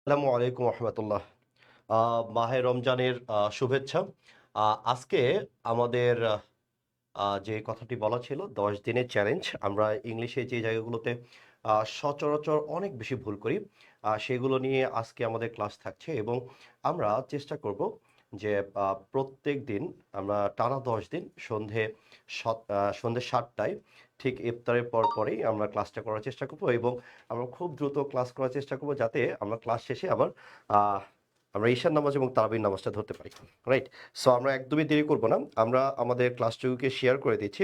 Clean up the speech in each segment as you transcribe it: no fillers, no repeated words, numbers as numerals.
আসসালামু আলাইকুম রহমতুল্লাহ। মাহে রমজানের শুভেচ্ছা। আজকে আমাদের যে কথাটি বলা ছিল 10 দিনের চ্যালেঞ্জ, আমরা ইংলিশে যে জায়গাগুলোতে সচরাচর অনেক বেশি ভুল করি সেগুলো নিয়ে আজকে আমাদের ক্লাস থাকছে এবং আমরা চেষ্টা করব যে প্রত্যেক দিন আমরা টানা 10 দিন সন্ধে 7টায় ঠিক ইফতারের পরেই আমরা ক্লাসটা করার চেষ্টা করব এবং আমরা খুব দ্রুত ক্লাস করার চেষ্টা করব যাতে আমরা ক্লাস শেষে আবার আহ, আমরা ঈশান নামাজ এবং তারাবির নামাজটা ধরতে পারি। রাইট। সো আমরা একদমই দেরি করব না, আমরা আমাদের ক্লাসটুকুকে শেয়ার করে দিচ্ছি।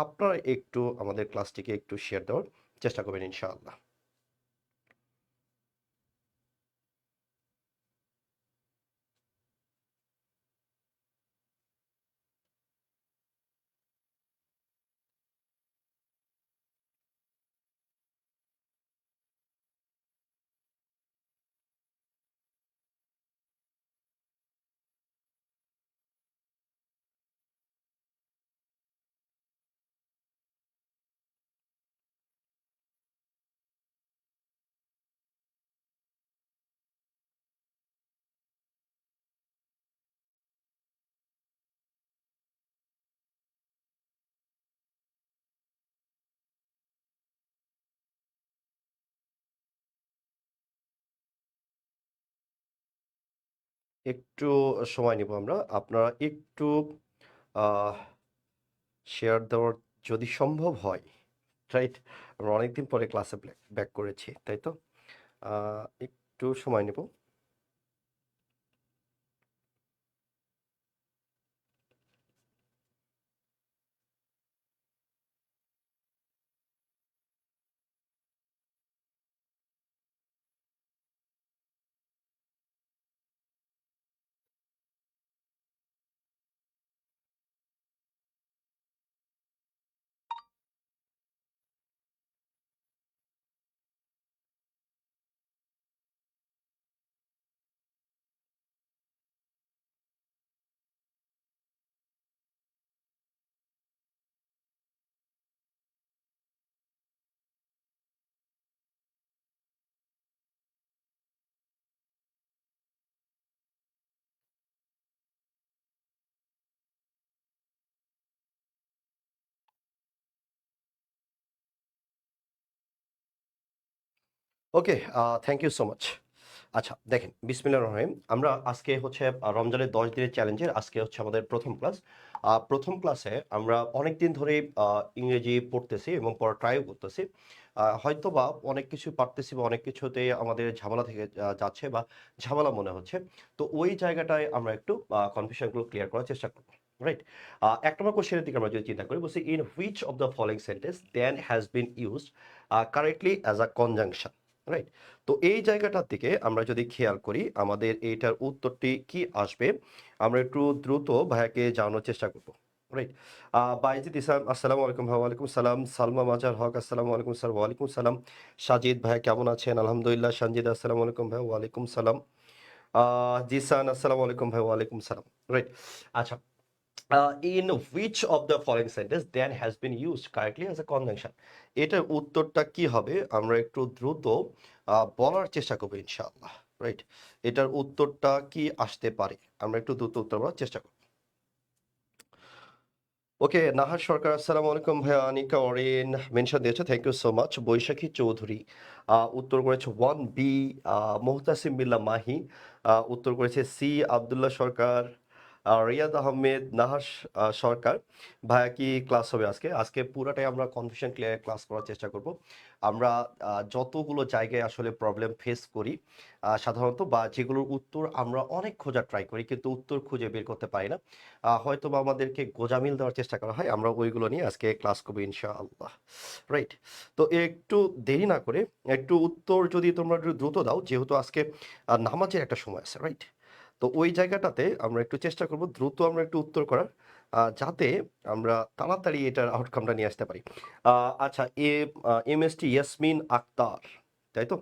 আপনারা একটু আমাদের ক্লাসটিকে একটু শেয়ার দেওয়ার চেষ্টা করবেন ইনশাআল্লাহ। একটু সময় নিব আমরা, আপনারা একটু শেয়ার দেওয়ার যদি সম্ভব হয়। রাইট। আমরা অনেকদিন পরে ক্লাসে ব্যাক করেছি, তাই তো? একটু সময় নেব। ওকে, থ্যাংক ইউ সো মাচ। আচ্ছা দেখেন, বিসমিল্লাহির রহমানির রহিম। আমরা আজকে হচ্ছে রমজানের 10 দিনের চ্যালেঞ্জের আজকে হচ্ছে আমাদের প্রথম ক্লাস। প্রথম ক্লাসে আমরা অনেক দিন ধরেই ইংরেজি পড়তেছি এবং পড়া ট্রাইও করতেছি। হয়তোবা অনেক কিছু পারতেছি বা অনেক কিছুতে আমাদের ঝামেলা থেকে যাচ্ছে বা ঝামেলা মনে হচ্ছে। তো ওই জায়গাটায় আমরা একটু কনফিউশনগুলো ক্লিয়ার করার চেষ্টা করব। রাইট। 1 নম্বর কোশ্চেনের দিকে আমরা যদি চিন্তা করি, বলছি in which of the following sentence then has been used correctly as a conjunction. Right. তো এই জায়গাটার দিকে আমরা যদি খেয়াল করি আমাদের এইটার উত্তরটি কি আসবে, আমরা একটু দ্রুত ভাইয়াকে জানানোর চেষ্টা করব। রাইট। বাইজিদ ইসলাম, আসসালামু আলাইকুম ভাই। ওয়ালাইকুম সালাম। সালমা মাজার হক, আসসালামু আলাইকুম স্যার। ওয়ালাইকুম সালাম। সাজিদ ভাই কেমন আছেন? আলহামদুলিল্লাহ। সঞ্জিদ, আসসালামু আলাইকুম ভাই। ওয়ালাইকুম সালাম। জিসান, আসসালামু আলাইকুম ভাই। ওয়ালাইকুম সালাম। রাইট। আচ্ছা, in which of the following sentence then has been used correctly as a conjunction, এটার উত্তরটা কি হবে আমরা একটু দ্রুত বলার চেষ্টা করবো ইনশাআল্লাহ। রাইট। এটার উত্তরটা কি আসতে পারে আমরা একটু দ্রুত উত্তর বলার চেষ্টা করব। ওকে, নাহার সরকার, আসসালামু আলাইকুম ভাইয়া। আনিকা অরেন মেনশন দিয়েছে, থ্যাংক ইউ সো মাচ। বৈশাখী চৌধুরী উত্তর করেছে 1B। মোহতাসিম বিল্লাহ মাহি উত্তর করেছে সি। আবদুল্লাহ সরকার, রিয়াদ আহমেদ, নাহার সরকার। ভাইয়া কি ক্লাস হবে আজকে? আজকে পুরাটাই আমরা কনফিউশন ক্লিয়ার ক্লাস করার চেষ্টা করব। আমরা যতগুলো জায়গায় আসলে প্রবলেম ফেস করি সাধারণত, বা যেগুলোর উত্তর আমরা অনেক খোঁজার ট্রাই করি কিন্তু উত্তর খুঁজে বের করতে পারি না, হয়তো বা আমাদেরকে গোঁজামিল দেওয়ার চেষ্টা করা হয়, আমরা ওইগুলো নিয়ে আজকে ক্লাস করবো ইনশাআল্লাহ। রাইট। তো একটু দেরি না করে একটু উত্তর যদি তোমরা একটু দ্রুত দাও, যেহেতু আজকে নামাজের একটা সময় আছে। রাইট। তো ওই জায়গাটাতে আমরা একটু চেষ্টা করব দ্রুত আমরা একটু উত্তর করার, যাতে আমরা তাড়াতাড়ি এটার আউটকামটা নিয়ে আসতে পারি। আচ্ছা, M S T Yasmin Akter, তাই তো?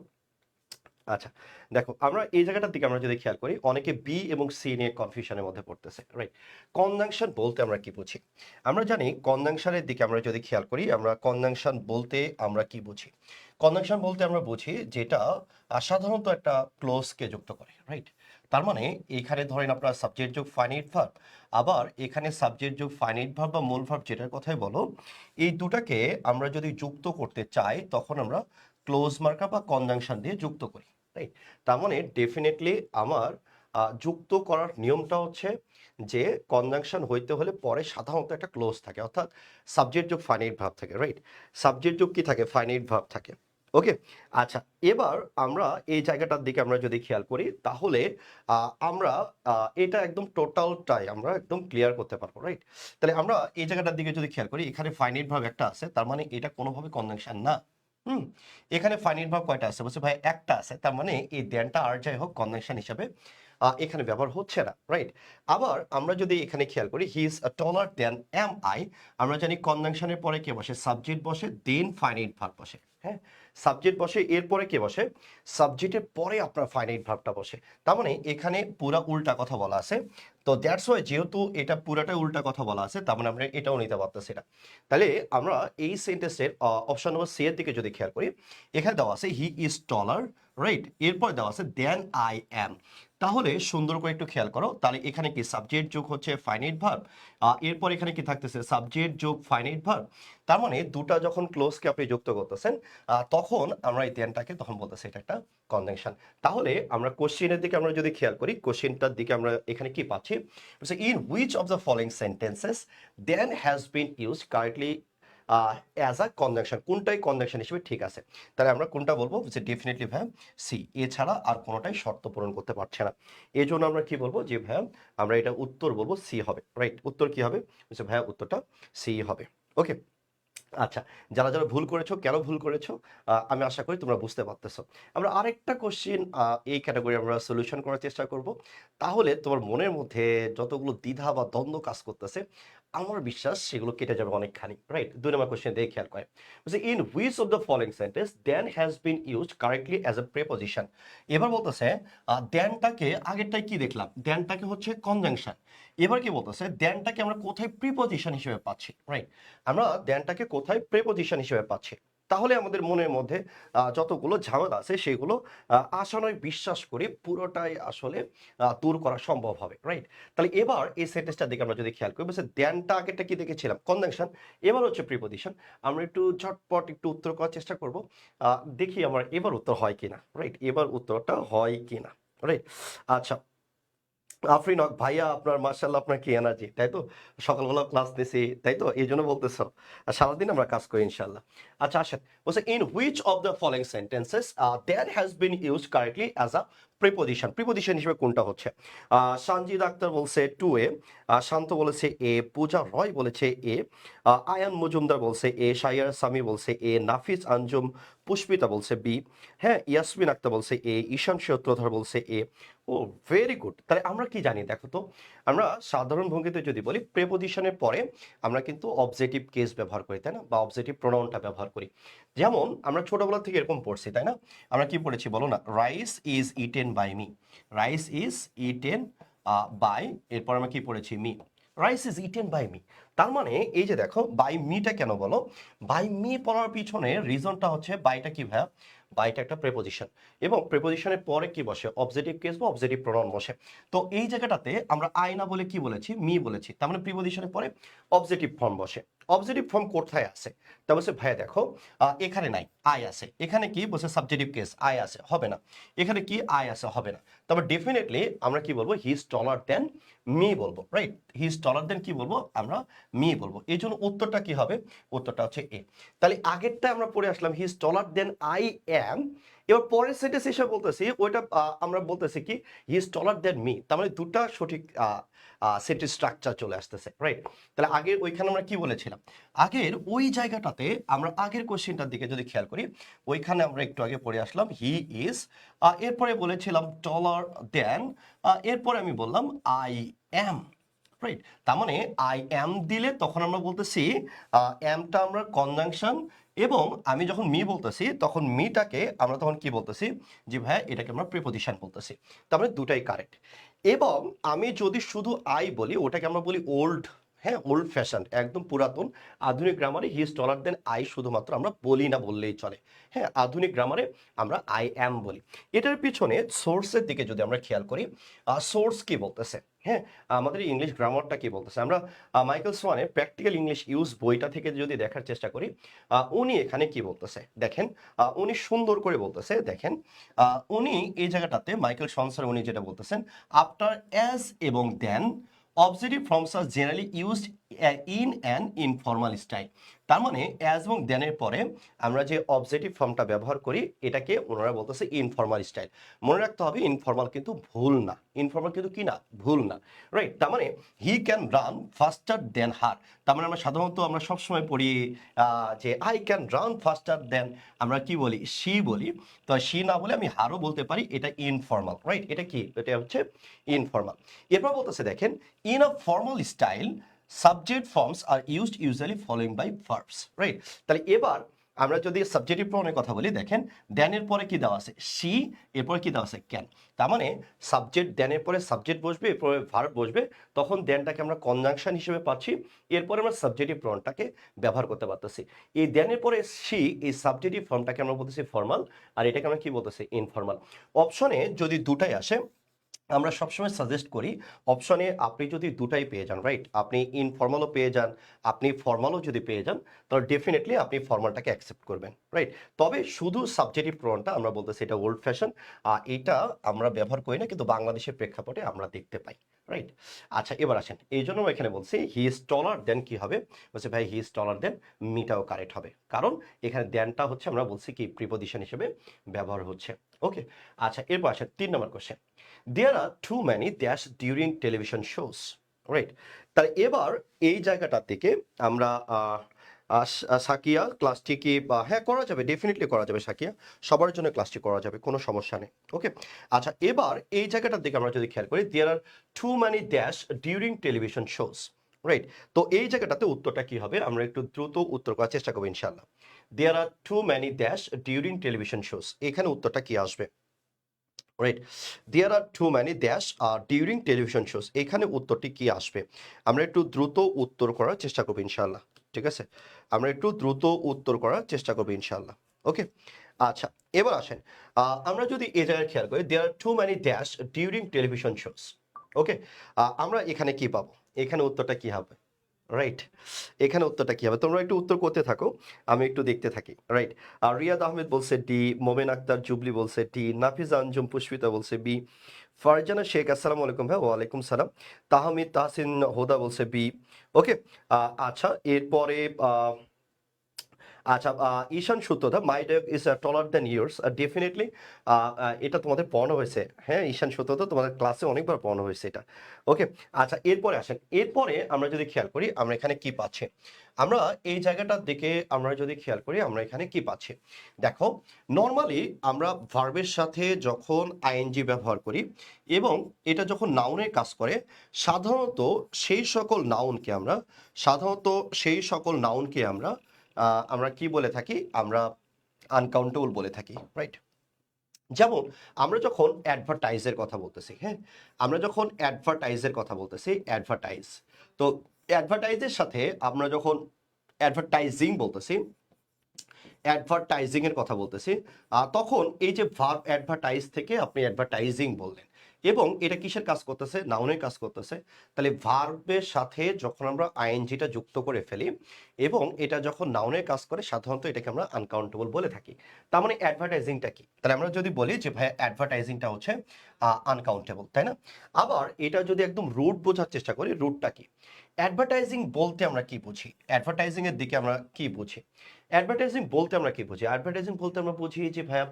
আচ্ছা, দেখো আমরা এই জায়গাটার দিকে আমরা যদি খেয়াল করি, অনেকে বি এবং সি নিয়ে কনফিউশনের মধ্যে পড়তেছে, রাইট? কনজাংশন বলতে আমরা কি বুঝি? আমরা জানি কনজাংশনের দিকে আমরা যদি খেয়াল করি, আমরা কনজাংশন বলতে আমরা কি বুঝি? কনজাংশন বলতে আমরা বুঝি যেটা সাধারণত একটা ক্লোজকে যুক্ত করে, রাইট? তার মানে এখানে ধরেন আপনার সাবজেক্ট যোগ ফাইনাইট ভার্ব, আবার এখানে সাবজেক্ট যোগ ফাইনাইট ভার্ব বা মূল ভার্ব যেটার কথাই বলো, এই দুটাকে আমরা যদি যুক্ত করতে চাই তখন আমরা ক্লোজ মার্কার বা কনজাংশন দিয়ে যুক্ত করি, রাইট? তার মানে ডেফিনেটলি আমার যুক্ত করার নিয়মটা হচ্ছে যে কনজাংশন হইতে হলে পরে সাধারণত একটা ক্লোজ থাকে, অর্থাৎ সাবজেক্ট যোগ ফাইনাইট ভার্ব থাকে, রাইট? সাবজেক্ট যোগ কি থাকে? ফাইনাইট ভার্ব থাকে। ওকে, আচ্ছা, এবার আমরা এই জায়গাটার দিকে আমরা যদি খেয়াল করি তাহলে আমরা এটা একদম টোটালটাই আমরা একদম ক্লিয়ার করতে পারবো, রাইট? তাহলে আমরা এই জায়গাটার দিকে যদি খেয়াল করি, এখানে ফাইনাইট ভার্ব একটা আছে, তার মানে এটা কোনোভাবে কনজাংশন না। হুম, এখানে ফাইনাইট ভার্ব কয়টা আছে? বলছে ভাই একটা আছে, তার মানে এই দেনটা আর যাই হোক কনজাংশন হিসাবে এখানে ব্যবহার হচ্ছে না, রাইট? আবার আমরা যদি এখানে খেয়াল করি, he is taller than am I, আমরা জানি কনজাংশনের পরে কে বসে? সাবজেক্ট বসে, দেন ফাইনাইট ভার্ব বসে। হ্যাঁ, সাবজেক্ট বসে, এরপরে কে বসে? সাবজেক্টের পরে আপনার ফাইনাইট ভার্বটা বসে। তার মানে এখানে পুরা উল্টা কথা বলা আছে। তো দ্যাটস ওয়াই, যেহেতু এটা পুরাটাই উল্টা কথা বলা আছে, তার মানে আমরা এটাও নিতে পারতেছি না। তাহলে আমরা এই সেন্টেন্সের অপশন নম্বর সি এর দিকে যদি খেয়াল করি, এখানে দেওয়া আছে হি ইজ টলার, রাইট? এরপর দেওয়া আছে দেন আই অ্যাম। তাহলে সুন্দর করে একটু খেয়াল করো, তাহলে এখানে কি সাবজেক্ট যোগ হচ্ছে ফাইনাইট ভার্ব, এরপর এখানে কি থাকতেছে? সাবজেক্ট যোগ ফাইনাইট ভার্ব। তার মানে দুটা যখন ক্লোজকে আপনি যুক্ত করতেছেন, তখন আমরা এই দেনটাকে তখন বলতেছি এটা একটা কনজাংশন। তাহলে আমরা কোশ্চেনের দিকে আমরা যদি খেয়াল করি, কোশ্চেনটার দিকে আমরা এখানে কি পাচ্ছি? In which of the following sentences then has been used correctly as a conjunction, কোনটাই কনজাংশন হিসেবে ঠিক আছে? তাহলে আমরা কোনটা বলবো? যে ডেফিনেটলি ভ্যাম সি, এছাড়া আর কোনোটাই শর্ত পূরণ করতে পারছে না। এই জন্য আমরা কি বলবো? যে ভ্যাম আমরা এটা উত্তর বলবো সি হবে, রাইট? উত্তর কি হবে? ভ্যাম উত্তরটা সি হবে। ওকে, আচ্ছা, যারা যারা ভুল করেছো, কেন ভুল করেছো, আমি আশা করি তোমরা বুঝতে পারতেছো। আমরা আরেকটা কোশ্চেন এই ক্যাটাগরি আমরা সলিউশন করার চেষ্টা করব। তাহলে তোমার মনের মধ্যে যতগুলো দ্বিধা বা দ্বন্দ্ব কাজ করতেছে, আমার বিশ্বাস সেগুলো কেটে যাবে অনেকখানি, রাইট? 2 নম্বর কোশ্চেন দিয়ে খেয়াল করে, বলছে in which of the following sentence then has been used correctly as a preposition. এবার বলতেছে দেনটাকে, আগেরটাই কি দেখলাম? দেনটাকে হচ্ছে কনজাংশন। এবার কি বলতেছে? দেনটাকে আমরা কোথায় প্রিপোজিশন হিসেবে পাচ্ছি, রাইট? আমরা দেনটাকে কোথায় প্রেপোজিশন হিসেবে পাচ্ছি। তাহলে আমাদের মনের মধ্যে যতগুলো ঝামেলা আছে সেগুলো আশা নয় বিশ্বাস করি পুরোটাই আসলে দূর করা সম্ভব হবে, রাইট? তাহলে এবার এই সেন্টেন্সটার দিকে আমরা যদি খেয়াল করি, বলছে দেনটা আগেরটা কি দেখেছিলাম? কনজাংশন, এবার হচ্ছে প্রিপোজিশন। আমরা একটু ঝটপট একটু উত্তর করার চেষ্টা করব, দেখি আমার এবার উত্তর হয় কিনা, রাইট? এবার উত্তরটা হয় কিনা, রাইট? আচ্ছা, আফরিন হক ভাইয়া, আপনার মার্শাল্লাহ, আপনার কি এনার্জি, তাই তো? সকালবেলা ক্লাস নিছি, তাই তো? এই জন্য বলতেছো। আর সারাদিন আমরা কাজ করি ইনশাল্লাহ। আচ্ছা আসেন, বলছে in which of the following sentences that has been use correctly as a preposition. Preposition হিসেবে কোনটা হচ্ছে? সঞ্জিদ আক্তার বলছে টু এ, শান্ত বলেছে এ, পূজা রয় বলেছে এ, আয়ান মজুমদার বলছে এ, শাইয়ার সামি বলছে এ, নাফিস আঞ্জুম পুষ্পিতা বলছে বি, হ্যাঁ, ইয়াসমিন আক্তার বলছে এ, ঈশান সূত্রধর বলছে এ। ও, ভেরি গুড। তাহলে আমরা কি জানি দেখো তো, আমরা সাধারণ ভঙ্গিতে যদি বলি প্রেপোজিশনের পরে আমরা কিন্তু অবজেক্টিভ কেস ব্যবহার করি, তাই না? বা অবজেক্টিভ প্রোনাউনটা ব্যবহার করি। যেমন আমরা ছোটবেলা থেকে এরকম পড়ছি, তাই না? আমরা কি পড়েছি বলো না? Rice is eaten by me, rice is eaten by, এরপর আমরা কি পড়েছি? Me. Rice is eaten by me, তার মানে এই যে দেখো বাই মিটা কেন বলো? বাই মি পড়ার পিছনে রিজনটা হচ্ছে বাইটা কি ভাইয়া? বাইটা একটা প্রেপোজিশন, এবং প্রেপোজিশনের পরে কি বসে? অবজেক্টিভ কেস বা অবজেক্টিভ প্রোনাউন বসে। তো এই জায়গাটাতে আমরা আই না বলে কি বলেছি? মি বলেছি, তার মানে প্রিপোজিশনের পরে অবজেক্টিভ ফর্ম বসে। অবজেক্টিভ ফর্ম কোথায় আছে? তা বলছে ভাইয়া দেখো এখানে নাই, আই আছে। এখানে কি বলছে? সাবজেক্টিভ কেস, আই আছে, হবে না। এখানে কি? আই আছে, হবে না। তবে ডেফিনেটলি আমরা কি বলবো? হি ইজ টলার দেন মি বলবো, রাইট? হি ইজ টলার দেন কি বলবো? আমরা মি বলবো। এই জন্য উত্তরটা কি হবে? উত্তরটা হচ্ছে এ। তাহলে আগেরটা আমরা পড়ে আসলাম হি is taller then I am. এবার পরের সেন্টেন্স হিসেবে বলতেছি ওইটা, আমরা বলতেছি কি? হি ইজ টলার দেন মি। তার মানে দুটা সঠিক সেন্টেন্স স্ট্রাকচার চলে আসতেছে, রাইট? তাহলে আগের ওইখানে আমরা কি বলেছিলাম? আগের ওই জায়গাটাতে আমরা আগের কোশ্চেনটার দিকে যদি খেয়াল করি, ওইখানে আমরা একটু আগে পড়ে আসলাম হি ইজ, এরপরে বলেছিলাম টলার দেন, এরপরে আমি বললাম আই অ্যাম, রাইট? তার মানে আই অ্যাম দিলে তখন আমরা বলতেছি অ্যামটা আমরা কনজাংশন, এবং আমি যখন মি বলতেছি তখন মিটাকে আমরা তখন কি বলতেছি, যে ভাইয়া এটাকে আমরা প্রিপোজিশন বলতেছি। তার মানে দুটাই কারেক্ট। এবং আমি যদি শুধু আই বলি ওটাকে আমরা বলি ওল্ড, হ্যাঁ ওল্ড ফ্যাশন, একদম পুরাতন। আধুনিক গ্রামারে হি ইজ টলার দেন আই শুধুমাত্র আমরা বলি না বললেই চলে। হ্যাঁ আধুনিক গ্রামারে আমরা আই অ্যাম বলি। এটার পিছনে সোর্সের দিকে যদি আমরা খেয়াল করি, সোর্স কি বলতেছে, হ্যাঁ আমাদের ইংলিশ গ্রামারটা কি বলতেছে, আমরা মাইকেল সোয়ানের প্র্যাকটিক্যাল ইংলিশ ইউজ বইটা থেকে যদি দেখার চেষ্টা করি, উনি এখানে কি বলতেছে দেখেন, উনি সুন্দর করে বলতেছে দেখেন, উনি এই জায়গাটাতে মাইকেল সনসার উনি যেটা বলতেছেন, আফটার অ্যাজ এবং than objective forms are generally used in an informal style. তার মানে অ্যাজ এবং দেনের পরে আমরা যে অবজেক্টিভ ফর্মটা ব্যবহার করি এটাকে ওনারা বলতেছে ইনফর্মাল স্টাইল। মনে রাখতে হবে ইনফর্মাল কিন্তু ভুল না, ইনফর্মাল কিন্তু কি না, ভুল না, রাইট। তার মানে হি ক্যান রান ফাস্টার দেন হার। তার মানে আমরা সাধারণত আমরা সবসময় পড়ি যে আই ক্যান রান ফাস্টার দেন, আমরা কি বলি শি বলি, তো শি না বলে আমি হারও বলতে পারি, এটা ইনফর্মাল, রাইট। এটা কি, এটা হচ্ছে ইনফর্মাল। এরপর বলতেছে দেখেন, in a formal style subject forms are used usually following by verbs, right. তাহলে এবার আমরা যদি সাবজেক্টিভ প্রনাউনের কথা বলি দেখেন, দেনের পরে কি দেওয়া আছে শি, এরপরে কি দেওয়া আছে ক্যান। তার মানে সাবজেক্ট দেনের পরে সাবজেক্ট বসবে, এরপরে ভার্ব বসবে, তখন দেনটাকে আমরা কনজাংশন হিসেবে পাচ্ছি, এরপরে আমরা সাবজেক্টিভ প্রনাউনটাকে ব্যবহার করতে পারতেছি। এই দেনের পরে শি, এই সাবজেক্টিভ ফর্মটাকে আমরা বলতেছি ফর্মাল, আর এটাকে আমরা কি বলতেছি ইনফর্মাল। অপশনে যদি দুটাই আসে আমরা সবসময় সাজেস্ট করি অপশনে আপনি যদি দুটাই পেয়ে যান, রাইট, আপনি ইনফর্মালও পেয়ে যান, আপনি ফর্মালও যদি পেয়ে যান, তাহলে ডেফিনেটলি আপনি ফর্মালটাকে অ্যাকসেপ্ট করবেন, রাইট। তবে শুধু সাবজেক্টিভ প্রনাউনটা আমরা বলতেছি এটা ওল্ড ফ্যাশন, এটা আমরা ব্যবহার করি না, কিন্তু বাংলাদেশের প্রেক্ষাপটে আমরা দেখতে পাই, রাইট। আচ্ছা এবার আসেন, এই জন্য আমরা এখানে বলছি হি ইজ টলার দেন কি হবে, বলছে ভাই হি ইজ টলার দেন, মিটাও কারেক্ট হবে, কারণ এখানে দেনটা হচ্ছে আমরা বলছি কি প্রিপোজিশন হিসেবে ব্যবহার হচ্ছে। ওকে, আচ্ছা এরপর আসেন 3 নম্বর question, there are too many dash during television shows, right. তাহলে এবার এই জায়গাটা থেকে আমরা সাকিয়া ক্লাসটি কি হ্যাঁ করা যাবে, ডেফিনেটলি করা যাবে সাকিয়া, সবার জন্য ক্লাসটি করা যাবে, কোনো সমস্যা নেই। ওকে, আচ্ছা এবার এই জায়গাটার দিকে আমরা যদি খেয়াল করি, there are too many dash during television shows, right. তো এই জায়গাটাতে উত্তরটা কি হবে, আমরা একটু দ্রুত উত্তর করার চেষ্টা করবো ইনশাআল্লাহ। there are too many dash during television shows, এখানে উত্তরটা কি আসবে, right. There are too many dash during television shows, এখানে উত্তরটি কি আসবে, আমরা একটু দ্রুত উত্তর করার চেষ্টা করবো ইনশাআল্লাহ, ঠিক আছে, আমরা একটু দ্রুত উত্তর করার চেষ্টা করবো ইনশাআল্লাহ। ওকে, আচ্ছা এবার আসেন, আমরা যদি এ জায়গায় খেয়াল করি, there are too many dash during television shows. Okay, আমরা এখানে কি পাবো, এখানে উত্তরটা কি হবে, রাইট, এখানে উত্তরটা কি হবে, তোমরা একটু উত্তর করতে থাকো, আমি একটু দেখতে থাকি, রাইট। আর রিয়াদ আহমেদ বলছে ডি, মোমেন আক্তার জুবলি বলছে ডি, নাফিজা আঞ্জুম পুষ্পিতা বলছে বি, ফারজানা শেখ আসসালামু আলাইকুম ভাই, ওয়ালাইকুম সালাম, তাহমিদ তাহসিন হোদা বলছে বি। ওকে, আচ্ছা এরপরে আচ্ছা Ishan Sutradhar, my dog is taller than yours, definitely এটা তোমাদের পড়ানো হয়েছে, হ্যাঁ ঈশান সূত্রধর তোমাদের ক্লাসে অনেকবার পড়ানো হয়েছে এটা। ওকে, আচ্ছা এরপরে আসেন, এরপরে আমরা যদি খেয়াল করি আমরা এখানে কি পাচ্ছি, আমরা এই জায়গাটার দিকে আমরা যদি খেয়াল করি আমরা এখানে কি পাচ্ছি, দেখো নর্মালি আমরা ভার্বের সাথে যখন আইএনজি ব্যবহার করি এবং এটা যখন নাউনের কাজ করে, সাধারণত সেই সকল নাউনকে আমরা আমরা কি বলে থাকি, আমরা আনকাউন্টেবল বলে থাকি, রাইট। যেমন আমরা যখন অ্যাডভার্টাইজের কথা বলতেছি, হ্যাঁ আমরা যখন অ্যাডভার্টাইজের কথা বলতেছি, অ্যাডভার্টাইজ, তো অ্যাডভার্টাইজের সাথে আমরা যখন অ্যাডভার্টাইজিং বলতেছি, অ্যাডভার্টাইজিং এর কথা বলতেছি, তখন এই যে ভার্ব অ্যাডভার্টাইজ থেকে আপনি অ্যাডভার্টাইজিং বললেন, এবং এটা কিসের কাজ করতেছে, নাউনের কাজ করতেছে। তাহলে ভার্বের সাথে যখন আমরা আইএনজিটা যুক্ত করে ফেলি এবং এটা যখন নাউনের কাজ করে, সাধারণত এটাকে আমরা আনকাউন্টেবল বলে থাকি। তার মানে অ্যাডভার্টাইজিংটা কি, তাহলে আমরা যদি বলি যে ভাই অ্যাডভার্টাইজিংটা হচ্ছে আনকাউন্টেবল, তাই না। আবার এটা যদি একদম রুট বোঝার চেষ্টা করি, রুটটা কি, অ্যাডভার্টাইজিং বলতে আমরা কি বুঝি, অ্যাডভার্টাইজিং এর দিকে আমরা কি বুঝি, অ্যাডভার্টাইজিং বলতে আমরা কি বুঝি, অ্যাডভার্টাইজিং বলতে আমরা বুঝি যে ভাইয়া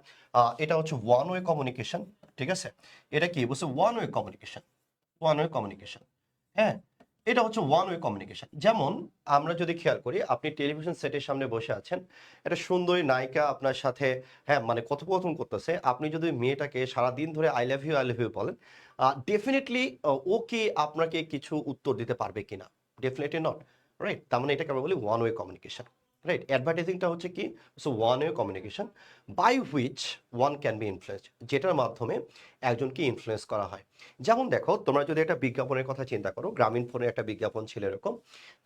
এটা হচ্ছে ওয়ান ওয়ে কমিউনিকেশন, ঠিক আছে, এটা কি বলছে one way communication, one way communication, হ্যাঁ এটা হচ্ছে ওয়ান ওয়ে কমিউনিকেশন। যেমন আমরা যদি খেয়াল করি, আপনি টেলিভিশন সেটের সামনে বসে আছেন, একটা সুন্দরী নায়িকা আপনার সাথে হ্যাঁ মানে কথোপকথন করতেছে, আপনি যদি মেয়েটাকে সারাদিন ধরে আই লাভ ইউ বলেন, ডেফিনেটলি ও কি আপনাকে কিছু উত্তর দিতে পারবে কিনা, ডেফিনেটলি নট, রাইট। তার মানে এটাকে আমরা বলি ওয়ান ওয়ে কমিউনিকেশন, রাইট? অ্যাডভার্টাইজিংটা হচ্ছে কি? So one way communication by which one can be influenced, যেটার মাধ্যমে একজনকে ইনফ্লুয়েন্স করা হয়। যেমন দেখো, তোমরা যদি একটা বিজ্ঞাপনের কথা চিন্তা করো, গ্রামীণ ফোনে একটা বিজ্ঞাপন ছিল এরকম।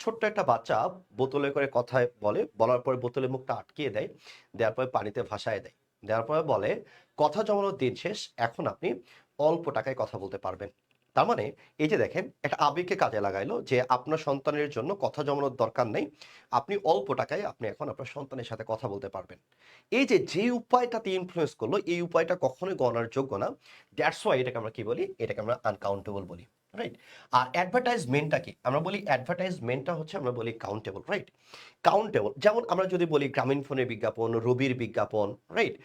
ছোট্ট একটা বাচ্চা বোতলে করে কথায় বলে, বলার পরে বোতলের মুখটা আটকিয়ে দেয়, দেওয়ার পরে পানিতে ভাসায় দেয়, দেওয়ার পরে বলে কথা জমানোর দিন শেষ, এখন আপনি অল্প টাকায় কথা বলতে পারবেন। তার মানে এই যে দেখেন, একটা আবেগকে কাজে লাগাইলো যে আপনার সন্তানের জন্য কথা জমানোর দরকার নেই, আপনি অল্প টাকায় আপনি এখন আপনার সন্তানের সাথে কথা বলতে পারবেন। এই যে যে উপায়টাতে ইনফ্লুয়েন্স করলো, এই উপায়টা কখনোই গণার যোগ্য না। দ্যাটস ওয়াই এটাকে আমরা কি বলি? এটাকে আমরা আনকাউন্টেবল বলি। রাইট? আর অ্যাডভার্টাইজমেন্টটা কি? আমরা বলি অ্যাডভার্টাইজমেন্টটা হচ্ছে, আমরা বলি কাউন্টেবল। রাইট? কাউন্টেবল, যেমন আমরা যদি বলি গ্রামীণ ফোনের বিজ্ঞাপন, রবির বিজ্ঞাপন। রাইট?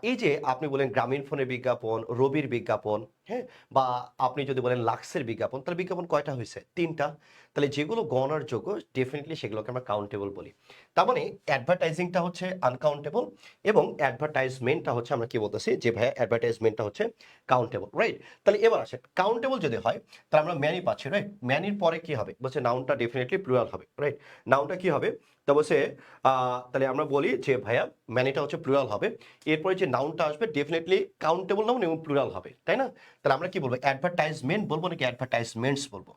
এই যে আপনি বলেন গ্রামীণ ফোনের বিজ্ঞাপন, রবির বিজ্ঞাপন, হ্যাঁ, বা আপনি যদি বলেন লাক্সের বিজ্ঞাপন, তাহলে বিজ্ঞাপন কয়টা হয়েছে? ৩টা। তাহলে যেগুলো গণনার যোগ্য, ডেফিনিটলি সেগুলোকে আমরা কাউন্টেবল বলি। তার মানে অ্যাডভার্টাইজিংটা হচ্ছে আনকাউন্টেবল, এবং অ্যাডভার্টাইজমেন্টটা হচ্ছে, আমরা কি বলতেছি যে ভাইয়া অ্যাডভার্টাইজমেন্টটা হচ্ছে কাউন্টেবল। রাইট? তাহলে এবার আসেন, কাউন্টেবল যদি হয় তাহলে আমরা ম্যানি পাচ্ছি। রাইট? ম্যানির পরে কি হবে? বলছে নাউনটা ডেফিনেটলি প্লুরাল হবে। রাইট? নাউনটা কি হবে? তা বলছে তাহলে আমরা বলি যে ভাইয়া ম্যানিটা হচ্ছে প্লুরাল হবে, এরপরে যে নাউনটা আসবে ডেফিনেটলি কাউন্টেবল নাউন এবং প্লুরাল হবে, তাই না? তাহলে আমরা কি বলবো? অ্যাডভার্টাইজমেন্ট বলবো নাকি অ্যাডভার্টাইজমেন্টস বলবো?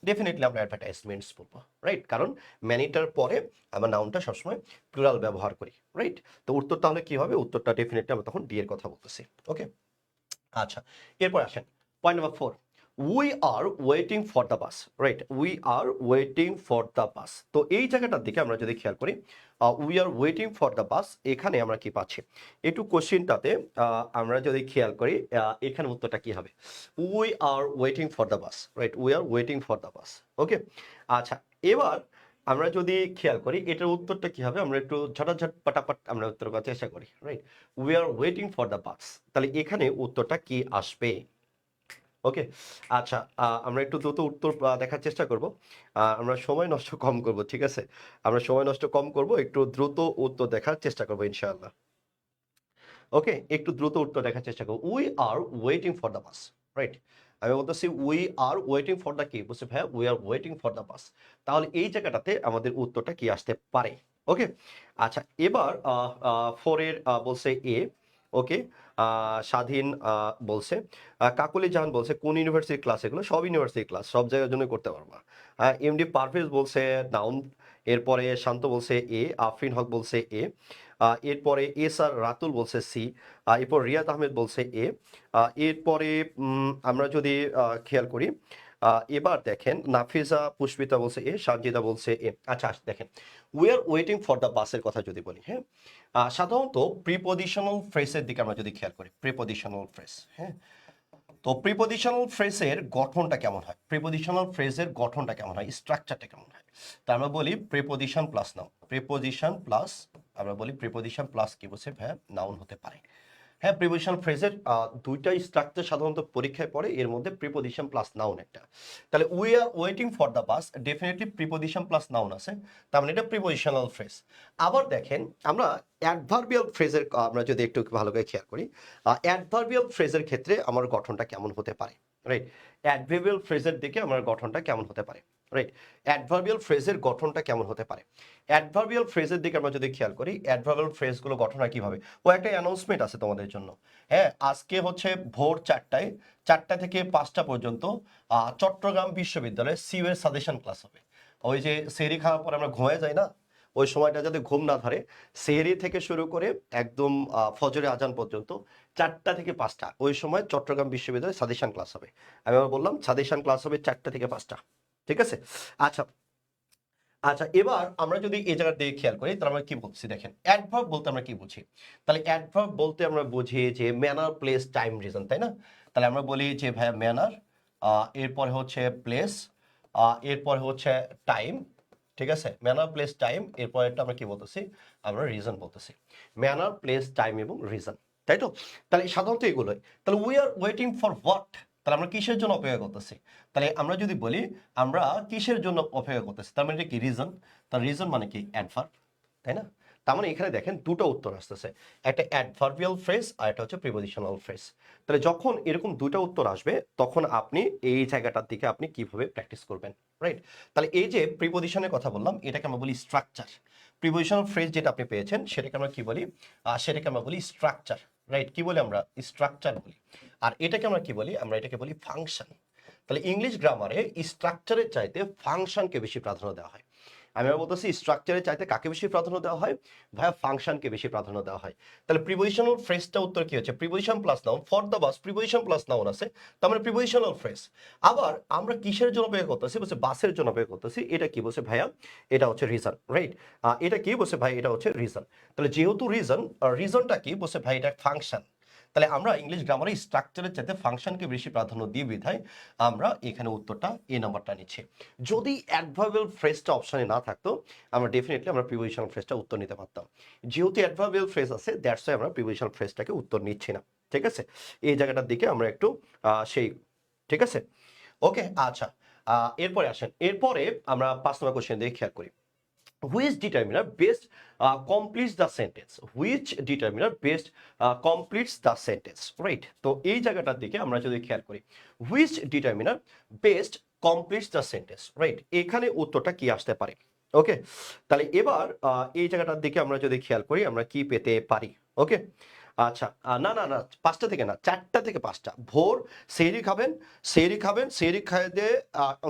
ডেফিনেটলি আমরা অ্যাডভার্টাইজমেন্টস বলবো। রাইট? কারণ ম্যানিটার পরে আমরা নাউনটা সবসময় প্লুরাল ব্যবহার করি। রাইট? তো উত্তর তাহলে কি হবে? উত্তরটা ডেফিনেটলি আমরা তখন ডি এর কথা বলতেছি। ওকে, আচ্ছা, এরপর আসেন point number 4, we are waiting for the bus. Right? We are waiting for the বাস। তো এই জায়গাটার দিকে আমরা যদি খেয়াল করি, we are waiting for the বাস, এখানে আমরা কি পাচ্ছি? একটু কোশ্চিনটাতে আমরা যদি খেয়াল করি, এখানে উত্তরটা কি হবে? We are waiting for the bus. Right? We are waiting for the bus. Okay, আচ্ছা, এবার আমরা যদি খেয়াল করি এটার উত্তরটা কি হবে, আমরা একটু ঝটাঝট পাটাপাট আমরা উত্তর করার চেষ্টা করি। Right? We are waiting for the বাস, তাহলে এখানে উত্তরটা কি আসবে? ওকে, আচ্ছা, আমরা একটু দ্রুত উত্তর দেখার চেষ্টা করব। আমরা সময় নষ্ট কম করব, ঠিক আছে? আমরা সময় নষ্ট কম করব, একটু দ্রুত উত্তর দেখার চেষ্টা করব ইনশাআল্লাহ। ওকে, একটু দ্রুত উত্তর দেখার চেষ্টা করব। We are waiting for the bus. Right? আমি বলতেছি we are waiting for the কি? বলছি ভাইয়া we are waiting for the বাস। তাহলে এই জায়গাটাতে আমাদের উত্তরটা কি আসতে পারে? ওকে, আচ্ছা, এবার 4 এর বলছে এ। ওকে, স্বাধীন বলছে, কাকলি জাহান বলছে কোন ইউনিভার্সিটির ক্লাস এগুলো? সব ইউনিভার্সিটির ক্লাস, সব জায়গার জন্য করতে পারবা। এমডি পারভেজ বলছে নাউন। এরপরে শান্ত বলছে এ, আফরিন হক বলছে এ, এরপরে এস আর রাতুল বলছে সি, এরপর রিয়াদ আহমেদ বলছে এ, এরপরে আমরা যদি খেয়াল করি, এবার দেখেন নাফিজা পুষ্পিতা বলছে এ, সানজিদা বলছে এ। আচ্ছা, দেখেন we are waiting for the বাসের কথা যদি বলি, হ্যাঁ, সাধারণত প্রিপজিশনাল ফ্রেজের দিকে আমরা যদি খেয়াল করি, প্রিপজিশনাল ফ্রেজ, হ্যাঁ, তো প্রিপজিশনাল ফ্রেজের গঠনটা কেমন হয়? প্রিপজিশনাল ফ্রেজের গঠনটা কেমন হয়? স্ট্রাকচারটা কেমন হয়? তা আমরা বলি preposition plus noun. Preposition plus, আমরা বলি প্রিপজিশন প্লাস কি বলছে ভাইয়া? নাউন হতে পারে। হ্যাঁ, প্রিপজিশন ফ্রেজের দুইটা স্ট্রাকচার সাধারণত পরীক্ষায় পড়ে, এর মধ্যে প্রিপজিশন প্লাস নাউন একটা। তাহলে we are waiting for the bus, definitely preposition plus noun আছে, তার মানে এটা প্রিপজিশনাল ফ্রেজ। আবার দেখেন, আমরা অ্যাডভার্বিয়াল ফ্রেজের আমরা যদি একটু ভালো করে খেয়াল করি, অ্যাডভার্বিয়াল ফ্রেজের ক্ষেত্রে আমার গঠনটা কেমন হতে পারে? রাইট? অ্যাডভার্বিয়াল ফ্রেজের দিকে আমার গঠনটা কেমন হতে পারে? রাইট? অ্যাডভার্বিয়াল ফ্রেজের গঠনটা কেমন হতে পারে? অ্যাডভার্বিয়াল ফ্রেজের দিকে আমরা যদি খেয়াল করি, অ্যাডভার্বিয়াল ফ্রেজগুলো গঠন হয় কিভাবে? ও একটা অ্যানাউন্সমেন্ট আছে তোমাদের জন্য। হ্যাঁ, আজকে হচ্ছে ভোর 4টায়, 4টা থেকে 5টা পর্যন্ত চট্টগ্রাম বিশ্ববিদ্যালয়ে সিইউ এর সাজেশন ক্লাস হবে। ওই যে সেহরি খাওয়ার পর আমরা ঘুমায় যাই না, ওই সময়টা যাতে ঘুম না ধরে, সেহরি থেকে শুরু করে একদম ফজরে আজান পর্যন্ত 4টা থেকে 5টা, ওই সময় চট্টগ্রাম বিশ্ববিদ্যালয়ে সাজেশন ক্লাস হবে। আমি আবার বললাম সাজেশন ক্লাস হবে 4টা থেকে 5টা, ঠিক আছে? আচ্ছা, আচ্ছা, এবার আমরা যদি এই জায়গার দিকে খেয়াল করি, তাহলে আমরা কি বলছি দেখেন, অ্যাডভার্ব বলতে আমরা কি বুঝি? তাহলে অ্যাডভার্ব বলতে আমরা বুঝি যে ম্যানার, প্লেস, টাইম, রিজন, তাই না? তাহলে আমরা বলি যে ভাইয়া ম্যানার, এরপরে হচ্ছে প্লেস, এরপরে হচ্ছে টাইম, ঠিক আছে? ম্যানার, প্লেস, টাইম, এরপরেরটা আমরা কি বলতেছি? আমরা রিজন বলতেছি। ম্যানার, প্লেস, টাইম এবং রিজন, তাই তো? তাহলে সাধারণত এগুলোই। তাহলে we are waiting for what? তাহলে আমরা কিসের জন্য অপেক্ষা করতেছি? তাহলে আমরা যদি বলি আমরা কিসের জন্য অপেক্ষা করতেছি, তার মানে কি? রিজন। তার রিজন মানে কি? অ্যাডভার্ব, তাই না? তার মানে এখানে দেখেন দুটো উত্তর আসতেছে, একটা অ্যাডভার্বিয়াল ফ্রেজ আর একটা হচ্ছে প্রিপোজিশনাল ফ্রেজ। তাহলে যখন এরকম দুটো উত্তর আসবে তখন আপনি এই জায়গাটার দিকে আপনি কিভাবে প্র্যাকটিস করবেন, রাইট? তাহলে এই যে প্রিপোজিশনের কথা বললাম এটাকে আমরা বলি স্ট্রাকচার। প্রিপোজিশনাল ফ্রেজ যেটা আপনি পেয়েছেন সেটাকে আমরা কি বলি, সেটাকে আমরা বলি স্ট্রাকচার, রাইট? কি বলি আমরা? স্ট্রাকচার বলি। আর এটাকে আমরা কি বলি? আমরা এটাকে বলি ফাংশন। তাহলে ইংলিশ গ্রামারে স্ট্রাকচারের চাইতে ফাংশনকে বেশি প্রাধান্য দেওয়া হয়। আমি বলতেছি স্ট্রাকচারের চাইতে কাকে বেশি প্রাধান্য দেওয়া হয়? ভাইয়া ফাংশনকে বেশি প্রাধান্য দেওয়া হয়। তাহলে প্রিপোজিশনাল ফ্রেজটা উত্তর কি হচ্ছে? Preposition plus noun. For the bus preposition plus noun আছে, তার মানে প্রিপোজিশনাল ফ্রেজ। আবার আমরা কিসের জন্য ব্যয় করতেছি? বলছে বাসের জন্য ব্যয় করতেছি। এটা কি বলছে ভাইয়া? এটা হচ্ছে রিজন, রাইট? এটা কি বলছে ভাই? এটা হচ্ছে রিজন। তাহলে যেহেতু রিজন, রিজনটা কি বলছে ভাই? এটা ফাংশন। তাহলে আমরা ইংলিশ গ্রামারে স্ট্রাকচারের চাইতে ফাংশনকে বেশি প্রাধান্য দিয়ে বিধায় আমরা এখানে উত্তরটা এই নাম্বারটা নিচ্ছি। যদি অ্যাডভার্বিয়াল ফ্রেজটা অপশনে না থাকতো আমরা ডেফিনেটলি আমরা প্রিপোজিশনাল ফ্রেজটা উত্তর নিতে পারতাম। যেহেতু অ্যাডভার্বিয়াল ফ্রেজ আছে দ্যাটস ওয়াই আমরা প্রিপোজিশনাল ফ্রেজটাকে উত্তর নিচ্ছি না। ঠিক আছে, এই জায়গাটার দিকে আমরা একটু সেই, ঠিক আছে, ওকে। আচ্ছা, এরপরে আসেন, এরপরে আমরা 5 নম্বর কোশ্চেন দিয়ে খেয়াল করি। Which determiner best completes the sentence? Which determiner best completes the sentence? Right? তো এই জায়গাটার দিকে আমরা যদি খেয়াল করি, which determiner best completes the sentence? Right? এখানে উত্তরটা কি আসতে পারে? ওকে, তাহলে এবার এই জায়গাটার দিকে আমরা যদি খেয়াল করি আমরা কি পেতে পারি? ওকে, আচ্ছা, না না না, 5টা থেকে না, 4টা থেকে 5টা। ভোর সেহরি খাবেন, সেহরি খাবেন, সেহরি খাইয়ে দিয়ে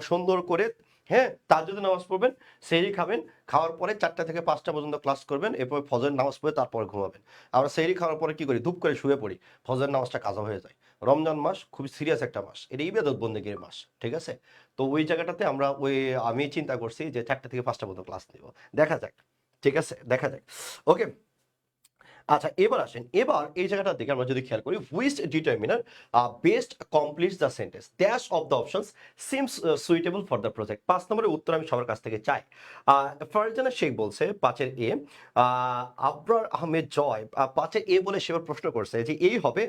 সুন্দর করে, হ্যাঁ, তাহাজ্জুদের নামাজ পড়বেন, সেহরি খাবেন, খাওয়ার পরে 4টা থেকে 5টা পর্যন্ত ক্লাস করবেন, এরপর ফজরের নামাজ পড়ে তারপর ঘুমাবেন। আমরা সেহরি খাওয়ার পরে কি করি? ধূপ করে শুয়ে পড়ি, ফজরের নামাজটা কাজা হয়ে যায়। রমজান মাস খুবই সিরিয়াস একটা মাস, এটা ইবাদত বন্দেগীর মাস, ঠিক আছে? তো ওই জায়গাটাতে আমরা আমি চিন্তা করছি যে 4টা থেকে 5টা পর্যন্ত ক্লাস নিব, দেখা যাক, ঠিক আছে, দেখা যাক। ওকে, আচ্ছা, এবার আসেন, এবার এই জায়গাটার দিকে আমরা যদি খেয়াল করি, which determiner best completes the sentence dash of the options seems suitable for the project. 5 নম্বরের উত্তর আমি সবার কাছ থেকে চাই। ফারজানা শেখ বলছে 5-এর এ। আবরার আহমেদ জয় 5-এর এ বলে সেবার প্রশ্ন করছে যে এই হবে।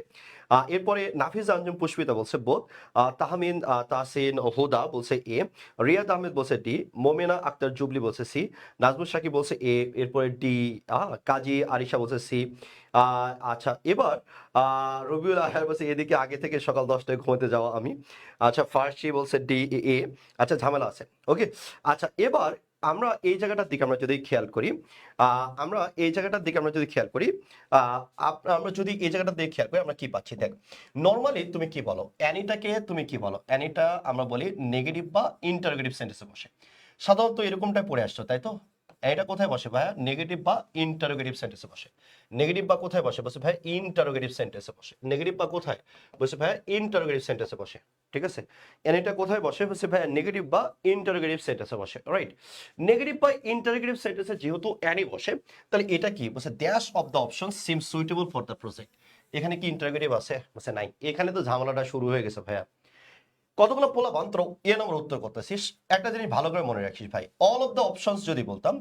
এরপরে নাফিজ আঞ্জুম পুষ্পিতা বলছে বোধ। তাহমিন তাহসিন হুদা বলছে এ। রিয়াদ আহমেদ বলছে ডি। মোমেনা আক্তার জুবলি বলছে সি। নাজমুল সাকিব বলছে এ। এরপরে ডি। কাজী আরিশা বলছে সি। আচ্ছা, এবার রবিউল আহার বলছে এদিকে আগে থেকে সকাল 10টায় ঘুমাতে যাওয়া আমি। আচ্ছা, ফার্সি বলছে ডি এ। আচ্ছা, ঝামেলা আছে। ওকে, আচ্ছা, এবার আমরা এই জায়গাটার দিকে আমরা যদি খেয়াল করি, আমরা এই জায়গাটার দিকে আমরা যদি খেয়াল করি, আমরা যদি এই জায়গাটা দিয়ে খেয়াল করি আমরা কি পাচ্ছি দেখ। নর্মালি তুমি কি বলো? অ্যানিটাকে তুমি কি বলো? অ্যানিটা আমরা বলি নেগেটিভ বা ইন্টারোগেটিভ সেন্টেন্সে বসে। সাধারণত এরকমটাই পড়ে আসছো, তাই তো? এটা কোথায় বসে ভাইয়া? নেগেটিভ বা ইন্টারোগেটিভ সেন্টেন্সে বসে। নেগেটিভ বা কোথায় বসে? বসে ভাই ইন্টারোগেটিভ সেন্টেন্সে বসে। নেগেটিভ বা কোথায় বসে? ভাইয়া ইন্টারোগেটিভ সেন্টেন্সে বসে, ঠিক আছে? এন্ড এটা কোথায় বসে? বসে ভাইয়া নেগেটিভ বা ইন্টারোগেটিভ সেন্টেন্সে বসে, রাইট? নেগেটিভ বা ইন্টারোগেটিভ সেন্টেন্সে যেহেতু অ্যানি বসে, তাহলে এটা কি বসে? Dash of the option SIM suitable for the project. এখানে কি ইন্টারোগেটিভ আছে? বসে নাই। এখানে তো ঝামেলাটা শুরু হয়ে গেছে ভাইয়া। কতগুলো পোলাপান তোরা এ নম্বর উত্তর করতেছিস, একটা জিনিস ভালো করে মনে রাখিস ভাই। অল অফ দ্য অপশনস যদি বলতাম,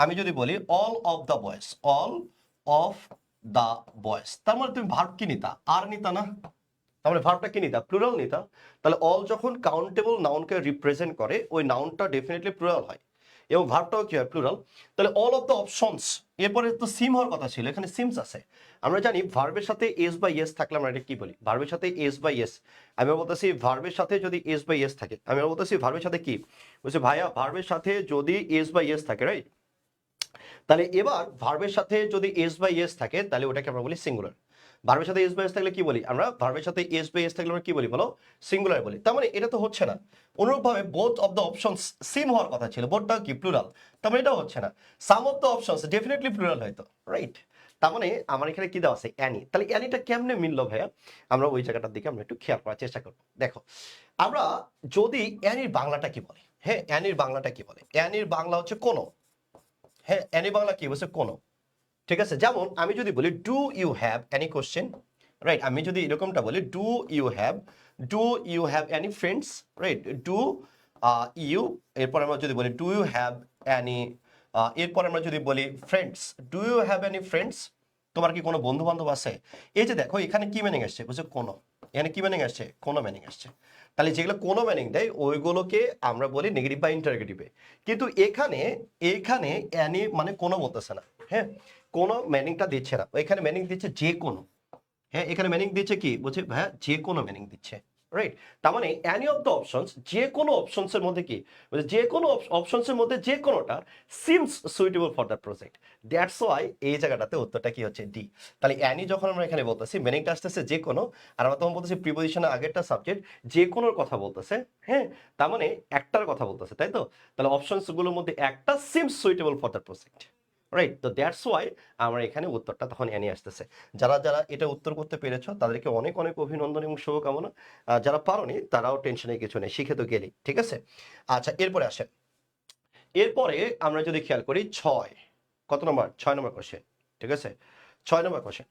আমি যদি বলি অল অফ দ্য বয়েস, অল অফ দ্য বয়েস, তার মানে তুমি ভার্ব কি নিতা? আর নিতা না? তার মানে ভার্বটা কি নিতা? প্লুরাল নিতা। তাহলে অল যখন কাউন্টেবল নাউনকে রিপ্রেজেন্ট করে ওই নাউনটা ডেফিনেটলি প্লুরাল হয় এবং ভার্বটাও কি হয়? প্লুরাল। তাহলে অল অফ দ্য অপশনস, এরপরে তো সিম হওয়ার কথা ছিল, এখানে সিমস আছে। আমরা জানি ভার্বের সাথে এস বা ইয়েস থাকলে আমরা এটা কি বলি? ভার্বের সাথে এস বা ইয়েস। আমি বলতেছি ভার্বের সাথে যদি এস বা ইয়েস থাকে, আমি বলতেছি ভার্বের সাথে কি বলছি ভাইয়া? ভার্বের সাথে যদি এস বা ইয়েস থাকে, রাইট? তাহলে এবার ভার্বের সাথে যদি এস বা ইয়েস থাকে তাহলে ওটাকে আমরা বলি সিঙ্গুলার। ভার্বের সাথে এস বা এস থাকলে কি বলি আমরা? ভার্বের সাথে এস বা এস থাকলে আমরা কি বলি বলো? সিঙ্গুলার বলি। তার মানে এটা তো হচ্ছে না। অনুরূপভাবে বোথ অফ দ্য অপশনস সিম হওয়ার কথা ছিল, বোথটা কি? প্লুরাল। তার মানে এটাও হচ্ছে না। Some of the options definitely plural হয়তো, রাইট? তার মানে আমার এখানে কি দেওয়া আছে? অ্যানি। তাহলে অ্যানিটা কেমনে মিললো ভাইয়া? আমরা ওই জায়গাটার দিকে আমরা একটু খেয়াল করার চেষ্টা করবো। দেখো, আমরা যদি অ্যানির বাংলাটা কি বলে, হ্যাঁ, অ্যানির বাংলাটা কি বলে? অ্যানির বাংলা হচ্ছে কোনো। হ্যাঁ, অ্যানি বাংলা কি বলছে? কোনো, ঠিক আছে? যেমন আমি যদি বলি do you have any question, right? আমি যদি এরকমটা বলি do you have any friends, right? Do you, এরপর আমরা যদি বলি ডু ইউ হ্যাভ এনি, এরপর আমরা যদি বলি friends, do you have any friends, তোমার কি কোনো বন্ধু বান্ধব আছে? এই যে দেখো এখানে কি মিনিং আসছে? বলছে কোনো। এখানে কি মিনিং আসছে? কোনো মিনিং আসছে। তাহলে যেগুলো কোনো মিনিং দেয় ওইগুলোকে আমরা বলি নেগেটিভ বা ইন্টারগেটিভে। কিন্তু এখানে এইখানে অ্যানি মানে কোনো বলতেছে না, হ্যাঁ, কোনো মিনিংটা দিচ্ছে না, এখানে মিনিং দিচ্ছে যে কোনো। হ্যাঁ, এখানে মিনিং দিচ্ছে কি বলছে ভাইয়া, যে কোনো মিনিং দিচ্ছে, রাইট। তার মানে এনি অফ দ্য অপশনস, যে কোনো অপশনস এর মধ্যে কি বলছে, যে কোনো অপশনস এর মধ্যে যে কোনোটা seems suitable for that project. That's why এই জায়গাটাতে উত্তরটা কি হচ্ছে? ডি। তাহলে অ্যানি যখন আমরা এখানে বলতেছি মিনিংটা আসতেছে যে কোনো, আর আমরা তখন বলতেছি প্রিপোজিশনের আগেরটা সাবজেক্ট যে কোনোর কথা বলতেছে, হ্যাঁ, তার মানে একটার কথা বলতেছে, তাই তো? তাহলে অপশনস গুলোর মধ্যে একটা seems suitable for that project, right. তো দ্যাটস ওয়াই আমার এখানে উত্তরটা তখন অ্যানি আসতেছে। যারা যারা এটা উত্তর করতে পেরেছো তাদেরকে অনেক অনেক অভিনন্দন এবং শুভকামনা। যারা পারোনি তারাও টেনশনের কিছু নেই, শিখে তো গেলেই, ঠিক আছে। আচ্ছা, এরপরে আসেন। এরপরে আমরা যদি খেয়াল করি ছয়, কত নম্বর? 6 নম্বর কোশ্চেন, ঠিক আছে। 6 নম্বর কোশ্চেন,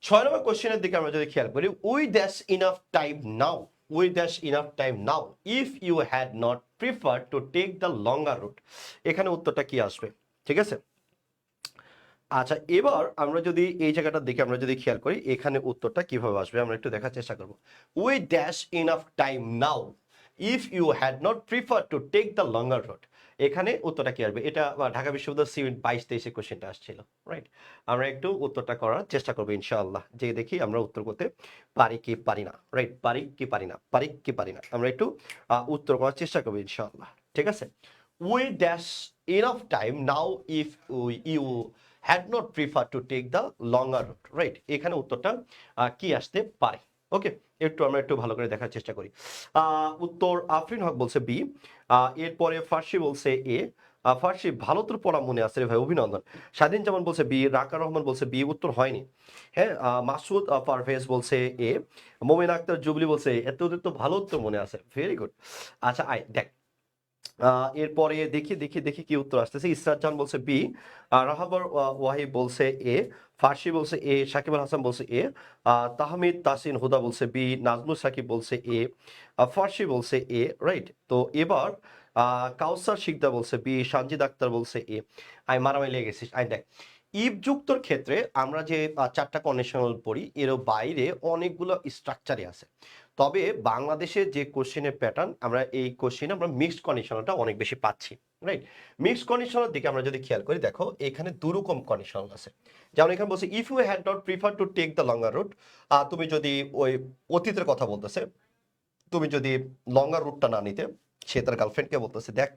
6 নম্বর কোশ্চেনের দিকে আমরা যদি খেয়াল করি, we dash enough time now, we dash enough time now if you had not prefer to take the longer route. এখানে উত্তরটা কি আসবে? ঠিক আছে। আচ্ছা, এবার আমরা যদি এই জায়গাটার দিকে আমরা যদি খেয়াল করি, এখানে উত্তরটা কিভাবে আসবে আমরা একটু দেখার চেষ্টা করব। We dash enough time now if you had not prefer to take the longer road. এখানে উত্তরটা কি আসবে? এটা ঢাকা বিশ্ববিদ্যালয় সিভিল 22-23 কোশ্চেনটা আসছিল, রাইট। আমরা একটু উত্তরটা করার চেষ্টা করবো ইনশাআল্লাহ, যে দেখি আমরা উত্তর করতে পারি কি পারি না, রাইট। পারি কি পারি না, পারি কি পারি না, আমরা একটু উত্তর করার চেষ্টা করবো ইনশাআল্লাহ, ঠিক আছে। We dash enough time now if you had not prefer to take the longer route, right. এখানে উত্তরটা কি আসতে পারে? ওকে, একটু আমরা একটু ভালো করে দেখার চেষ্টা করি। উত্তর আফরিন হক বলছে বি। এরপরে ফার্সি বলছে এ। ফার্সি ভালো তোর পড়া মনে আছে রে ভাই, অভিনন্দন। স্বাধীন জামান বলছে বি। রাকার রহমান বলছে বি, উত্তর হয়নি। হ্যাঁ, মাসুদ পারভেজ বলছে এ। মোমিন আক্তার জুবলি বলছে এত তো ভালো উত্তর মনে আছে, ভেরি গুড। আচ্ছা, আয় দেখ। এরপরে দেখি দেখি দেখি কি উত্তর আসতেছে। ইসরাত জান বলছে বি। রাহাবার ওয়াহিব বলছে এ। ফার্সি বলছে এ। সাকিব আল হাসান বলছে এ। তাহমিদ তাসিন হুদা বলছে বি। নাজমুল সাকিব বলছে এ। ফার্সি বলছে এ, রাইট। তো এবার কাউসার শিকদা বলছে বি। সানজিদ আক্তার বলছে এ। আমি মারামারি লেগে গেছিস। আই দেখ, ইফ যুক্তর ক্ষেত্রে আমরা যে 4টা কন্ডিশনাল পড়ি এর বাইরে অনেকগুলো স্ট্রাকচারই আছে। তবে বাংলাদেশের যে কোশ্চেনের প্যাটার্ন, আমরা এই কোশ্চেনে আমরা মিক্সড কন্ডিশনালটা অনেক বেশি পাচ্ছি, রাইট। মিক্সড কন্ডিশনাল দিকে আমরা যদি খেয়াল করি, দেখো এখানে দুরকম কন্ডিশনাল আছে। যেমন এখানে বলছে if you had not prefer to take the longer route. তুমি যদি ওই অতীতের কথা বলতেছে, তুমি যদি লঙ্গার রুটটা না নিতে, সে তার গার্লফ্রেন্ডকে বলতেছে দেখ,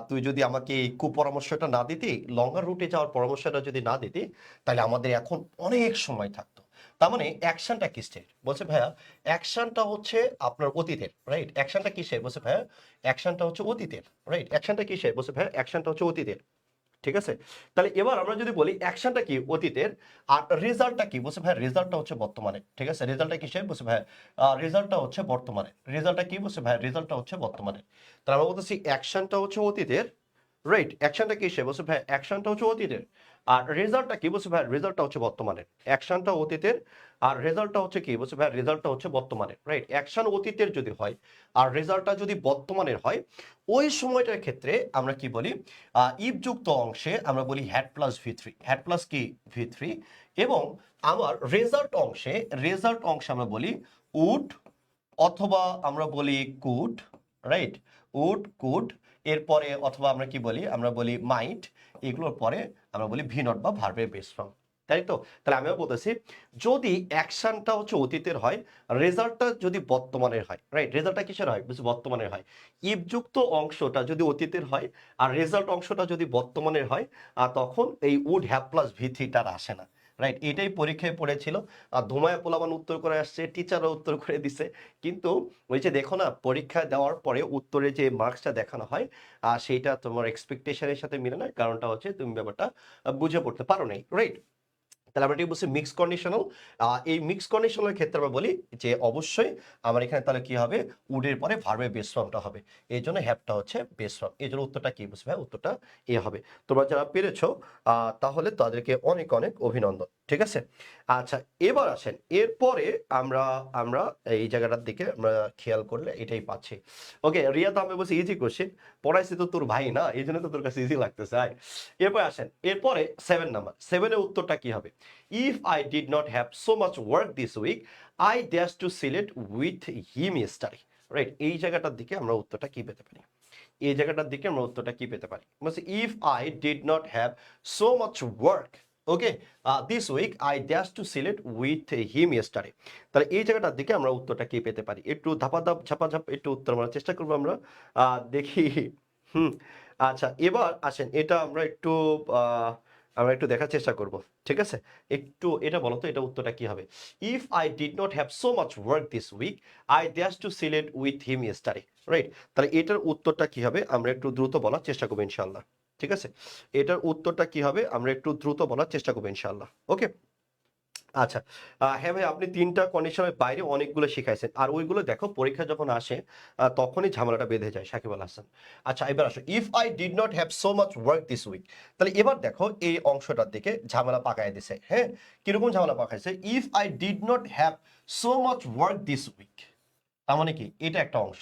তুই যদি আমাকে এই কুপরামর্শটা না দিতি, লঙ্গার রুটে যাওয়ার পরামর্শটা যদি না দিতি, তাহলে আমাদের এখন অনেক সময় থাকতো। তার মানে অ্যাকশনটা কিসের? বলছে ভাইয়া অ্যাকশনটা হচ্ছে আপনার অতীতের, রাইট। অ্যাকশনটা কিসের? বলছে ভাইয়া অ্যাকশনটা হচ্ছে অতীতের, রাইট। অ্যাকশনটা কিসের? বলছে ভাইয়া অ্যাকশনটা হচ্ছে অতীতের, ঠিক আছে। তাহলে এবার আমরা যদি বলি অ্যাকশনটা কি অতীতের, আর রেজাল্টটা কি? বলছে ভাই রেজাল্টটা হচ্ছে বর্তমানে, ঠিক আছে। রেজাল্টটা কিসের? বলছে ভাই রেজাল্টটা হচ্ছে বর্তমানে। রেজাল্টটা কি? বলছে ভাই রেজাল্টটা হচ্ছে বর্তমানে। তাহলে আমরা বলতেছি অ্যাকশনটা হচ্ছে অতীতের, রাইট। অ্যাকশনটা কিসের? বলছে ভাই অ্যাকশনটা হচ্ছে অতীতের। আর রেজাল্টটা কি? বলছে ভাই রেজাল্টটা হচ্ছে বর্তমানের। অ্যাকশনটা অতীতের আর রেজাল্টটা হচ্ছে কি? বলছে ভাই রেজাল্টটা হচ্ছে বর্তমানের, রাইট। অ্যাকশন অতীতের যদি হয় আর রেজাল্টটা যদি বর্তমানের হয়, ওই সময়টার ক্ষেত্রে আমরা কি বলি? ইফ যুক্ত অংশে আমরা বলি হ্যাড প্লাস ভি3, হ্যাড প্লাস কি? ভি3। এবং আমার রেজাল্ট অংশে আমরা বলি উড, অথবা আমরা বলি কুড, রাইট। উড, কুড, এরপরে অথবা আমরা কি বলি? আমরা বলি মাইট। এগুলোর পরে আমরা বলি ভি নট বা ভার্বের বেস ফর্ম, তাই তো? তাহলে আমিও বলতেছি যদি অ্যাকশনটা হচ্ছে অতীতের হয়, রেজাল্টটা যদি বর্তমানের হয়, রাইট। রেজাল্টটা কিসের হয়? বর্তমানের হয়। ইফযুক্ত অংশটা যদি অতীতের হয় আর রেজাল্ট অংশটা যদি বর্তমানের হয়, তখন এই উড হ্যাভ প্লাস ভি3টার আসে না, রাইট। এটাই পরীক্ষায় পড়েছিল। আর ধুমায় পোলাবান উত্তর করে আসছে, টিচারও উত্তর করে দিছে। কিন্তু ওই যে দেখো না, পরীক্ষা দেওয়ার পরে উত্তরে যে মার্কসটা দেখানো হয় সেইটা তোমার এক্সপেকটেশনের সাথে মিলে না। কারণটা হচ্ছে তুমি ব্যাপারটা বুঝে পড়তে পারো নাই, রাইট। তাহলে আমরা এটি বলছি মিক্স কন্ডিশনাল। এই মিক্স কন্ডিশনাল ক্ষেত্রে আমরা বলি যে অবশ্যই আমার এখানে তাহলে কি হবে? উডের পরে ভার্বের বেস ফর্মটা হবে। এই জন্য হ্যাভটা হচ্ছে বেস ফর্ম। এই জন্য উত্তরটা কি বুঝবে? উত্তরটা এ হবে। তোমরা যারা পেরেছো তাহলে তাদেরকে অনেক অনেক অভিনন্দন। ঠিক আছে? আচ্ছা, এবার আসেন এরপরে আমরা আমরা এই জায়গাটার দিকে আমরা খেয়াল করলে এটাই পাচ্ছি। ওকে, রিয়া তো আমি বলছি ইজি কোশ্চেন, পড়াইছি তো তোর ভাই না, এই জন্য তো তোর কাছে ইজি লাগতেছে। এরপরে আসেন, এরপরে 7 নাম্বার, 7 এর উত্তরটা কি হবে? If I did not have so much work this week I dash to select with him study. Right, এই জায়গাটার দিকে আমরা উত্তরটা কি পেতে পারি? এই জায়গাটার দিকে আমরা উত্তরটা কি পেতে পারি? বলছে if I did not have so much work, okay, this week I dash to select with him yesterday. তাহলে এই জায়গাটার দিকে আমরা উত্তরটা কি পেতে পারি? একটু ধাপাধাপ ঝাপাঝাপ একটু উত্তর মারার চেষ্টা করবো আমরা। দেখি। হুম। আচ্ছা, এবার আসেন এটা আমরা একটু দেখার চেষ্টা করব। ঠিক আছে, একটু এটা বলো তো, এটা উত্তরটা কি হবে? If I did not have so much work this week I dash to select with him yesterday. Right, তাহলে এটার উত্তরটা কি হবে আমরা একটু দ্রুত বলার চেষ্টা করবো ইনশাল্লাহ। ঠিক আছে, এটার উত্তরটা কি হবে আমরা একটু দ্রুত বলার চেষ্টা করবো ইনশাল্লাহ। ওকে, আচ্ছা, হ্যাঁ ভাই, আপনি 3টা কন্ডিশনের বাইরে অনেকগুলো শিখাইছেন, আর ওইগুলো দেখো পরীক্ষা যখন আসে তখনই ঝামেলাটা বেঁধে যায়, সাকিব আল হাসান। আচ্ছা, এবার আসো, if I did not have so much work this week. তাহলে এবার দেখো এই অংশটার দিকে ঝামেলা পাকায় দিছে। হ্যাঁ, কিরকম ঝামেলা পাকাইছে? If I did not have so much work this week, তার মানে কি? এটা একটা অংশ।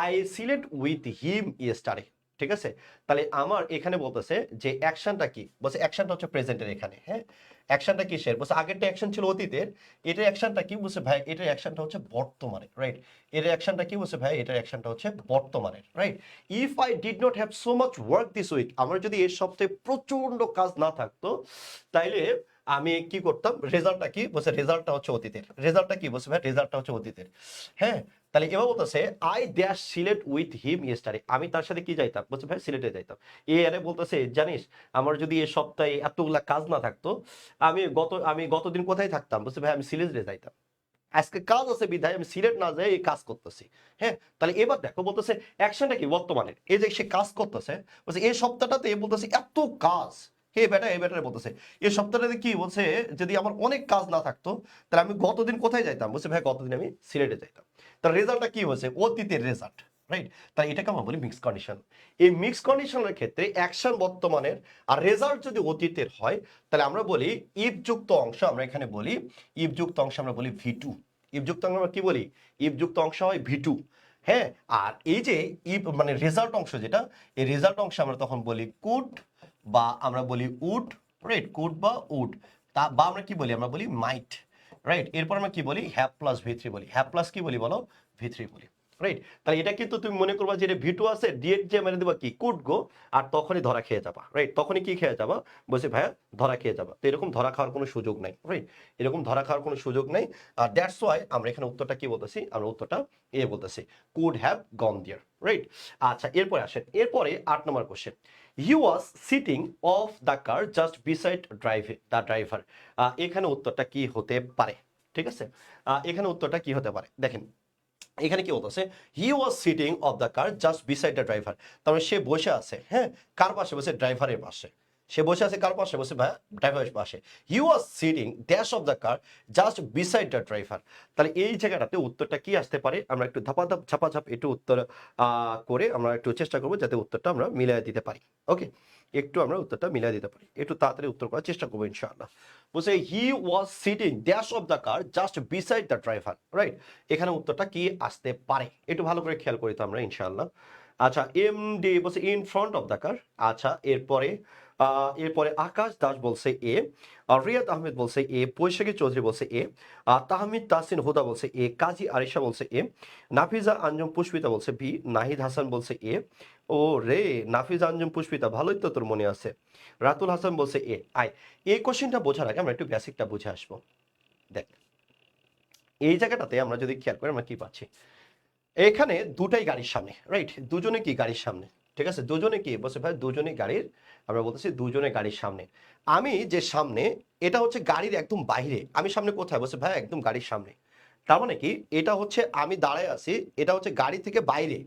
I select with him yesterday. ঠিক আছে, তাহলে আমার এখানে বলতেছে যে অ্যাকশনটা কি? বলছে অ্যাকশনটা হচ্ছে প্রেজেন্টের এখানে। হ্যাঁ, অ্যাকশনটা কিসের? বলছে আগেরটা অ্যাকশন ছিল অতীতের, এটার অ্যাকশনটা কি? বলছে ভাই এটার অ্যাকশনটা হচ্ছে বর্তমানে। রাইট, এর অ্যাকশনটা কি? বলছে ভাই এটার অ্যাকশনটা হচ্ছে বর্তমানের। Right, if I did not have so much work this week, আমার যদি এর সপ্তাহে প্রচন্ড কাজ না থাকতো তাইলে আমি কি করতাম? রেজাল্টটা কি? বলছে রেজাল্টটা হচ্ছে অতীতের। রেজাল্টটা কি? বলছে ভাই রেজাল্টটা হচ্ছে অতীতের। হ্যাঁ, তাহলে এবার বলতেছে I dash Sylhet with him yesterday, আমি তার সাথে কি যাইতাম? বলছে ভাই সিলেটে যাইতাম। আরে বলতেছে জানিস আমার যদি এই সপ্তাহে এতগুলা কাজ না থাকতো আমি গতদিন কোথায় থাকতাম? বলছে ভাই আমি সিলেটে যাইতাম, আজকে কাজ আছে বিধায় আমি সিলেট না যাই এই কাজ করতেছি। হ্যাঁ, তাহলে এবার দেখো বলতেছে অ্যাকশনটা কি? বর্তমানের। এই যে সে কাজ করতেছে, বলছে এই সপ্তাহটাতে বলতেছে এত কাজ। হে বেটা, এই বেটারে বলতেছে এই সপ্তাহটাতে কি বলছে, যদি আমার অনেক কাজ না থাকতো তাহলে আমি গতদিন কোথায় যাইতাম? বলছে ভাই গতদিন আমি সিলেটে যাইতাম। তার রেজাল্টটা কি হয়েছে? অতীতের রেজাল্ট। রাইট, তাই এটাকে আমরা বলি মিক্স কন্ডিশন। এই মিক্স কন্ডিশনের ক্ষেত্রে অ্যাকশন বর্তমানের আর রেজাল্ট যদি অতীতের হয় তাহলে আমরা বলি ইফ যুক্ত অংশ, আমরা এখানে বলি ইফ যুক্ত অংশ আমরা বলি ভি2। ইফ যুক্ত অংশ আমরা কি বলি? ইফ যুক্ত অংশ হয় ভি2। হ্যাঁ, আর এই যে ইফ মানে রেজাল্ট অংশ যেটা, এই রেজাল্ট অংশ আমরা তখন বলি কুড বা আমরা বলি উড। রাইট, কুড বা উড, তা বা আমরা কি বলি? আমরা বলি মাইট। রাইট, এরপর আমরা কি বলি? হ্যাভ প্লাস ভি3 বলি। হ্যাভ প্লাস কি বলি বলো? ভি3 বলি। রাইট, তাহলে এটা কিন্তু তুমি মনে করবা যে ভি2 আছে, ডিরেক্ট যে মেরে দেবা কি কুড গো, আর তখনই ধরা খেয়ে যাবা। রাইট, তখনই কি খেয়ে যাবা? বলছে ভাইয়া ধরা খেয়ে যাবা। তো এরকম ধরা খাওয়ার কোনো সুযোগ নাই। রাইট, এরকম ধরা খাওয়ার কোনো সুযোগ নাই। আর দ্যাটস ওয়াই আমরা এখানে উত্তরটা কি বলতেছি? আমরা উত্তরটা বলতেছি could have gone there. Right, আচ্ছা এরপরে আসেন, এরপরে 8 নম্বর question. He was sitting of the car just beside the driver. এখানে উত্তরটা কি হতে পারে? ঠিক আছে, এখানে উত্তরটা কি হতে পারে? দেখেন এখানে কি বলতেছে, he was sitting of the car just beside the driver, তার মানে সে বসে আছে। হ্যাঁ, কার পাশে? বসে ড্রাইভারের পাশে। সে বসে আছে কার পাশে? বসে ভাই ড্রাইভারের পাশে। He was sitting dash of the car just beside the driver. তাহলে এই জায়গাটাতে উত্তরটা কি আসতে পারে? আমরা একটু ধাপাধাপ ঝাপাঝাপ একটু উত্তর করে আমরা একটু চেষ্টা করবো যাতে উত্তরটা আমরা মিলাই দিতে পারি। ওকে, একটু আমরা উত্তরটা মিলাই দিতে পারি, একটু তাড়াতাড়ি উত্তর করার চেষ্টা করবো ইনশাআল্লাহ। বলছে he was sitting dash of the car just beside the driver. Right, এখানে উত্তরটা কি আসতে পারে একটু ভালো করে খেয়াল করি তো আমরা ইনশাআল্লাহ। আচ্ছা, এমডি বলছে ইন ফ্রন্ট অফ দ্য কার। আচ্ছা, এরপরে আকাশ দাস বলছে এ, রিয়াদ আহমেদ বলছে এ, বৈশাখী চৌধুরী বলছে এ, তাহমিদ তাসিন হুদা বলছে এ, কাজী আরিশা বলছে এ, নাফিজা আঞ্জুম পুষ্পিতা বলছে বি, নাহিদ হাসান বলছে এ। ও রে, নাফিজা আঞ্জুম পুষ্পিতা ভালোই তো তোর মনে আছে। রাতুল হাসান বলছে এ। এই কোশ্চেনটা বোঝার আগে আমরা একটু বেসিকটা বুঝে আসবো। দেখ, এই জায়গাটাতে আমরা যদি খেয়াল করি আমরা কি পাচ্ছি? এখানে দুটাই গাড়ির সামনে। রাইট, দুজনে কি গাড়ির সামনে। ঠিক আছে, দুজনে কি বলছে ভাই? দুজনে গাড়ির, আমরা বলতেছি দুজনে গাড়ির সামনে। আমি যে সামনে, এটা হচ্ছে গাড়ির একদম বাইরে। আমি সামনে কোথায়? বলছে ভাই একদম গাড়ির সামনে। তার মানে কি এটা হচ্ছে আমি দাঁড়ায় আছি, এটা হচ্ছে গাড়ি থেকে বাইরে।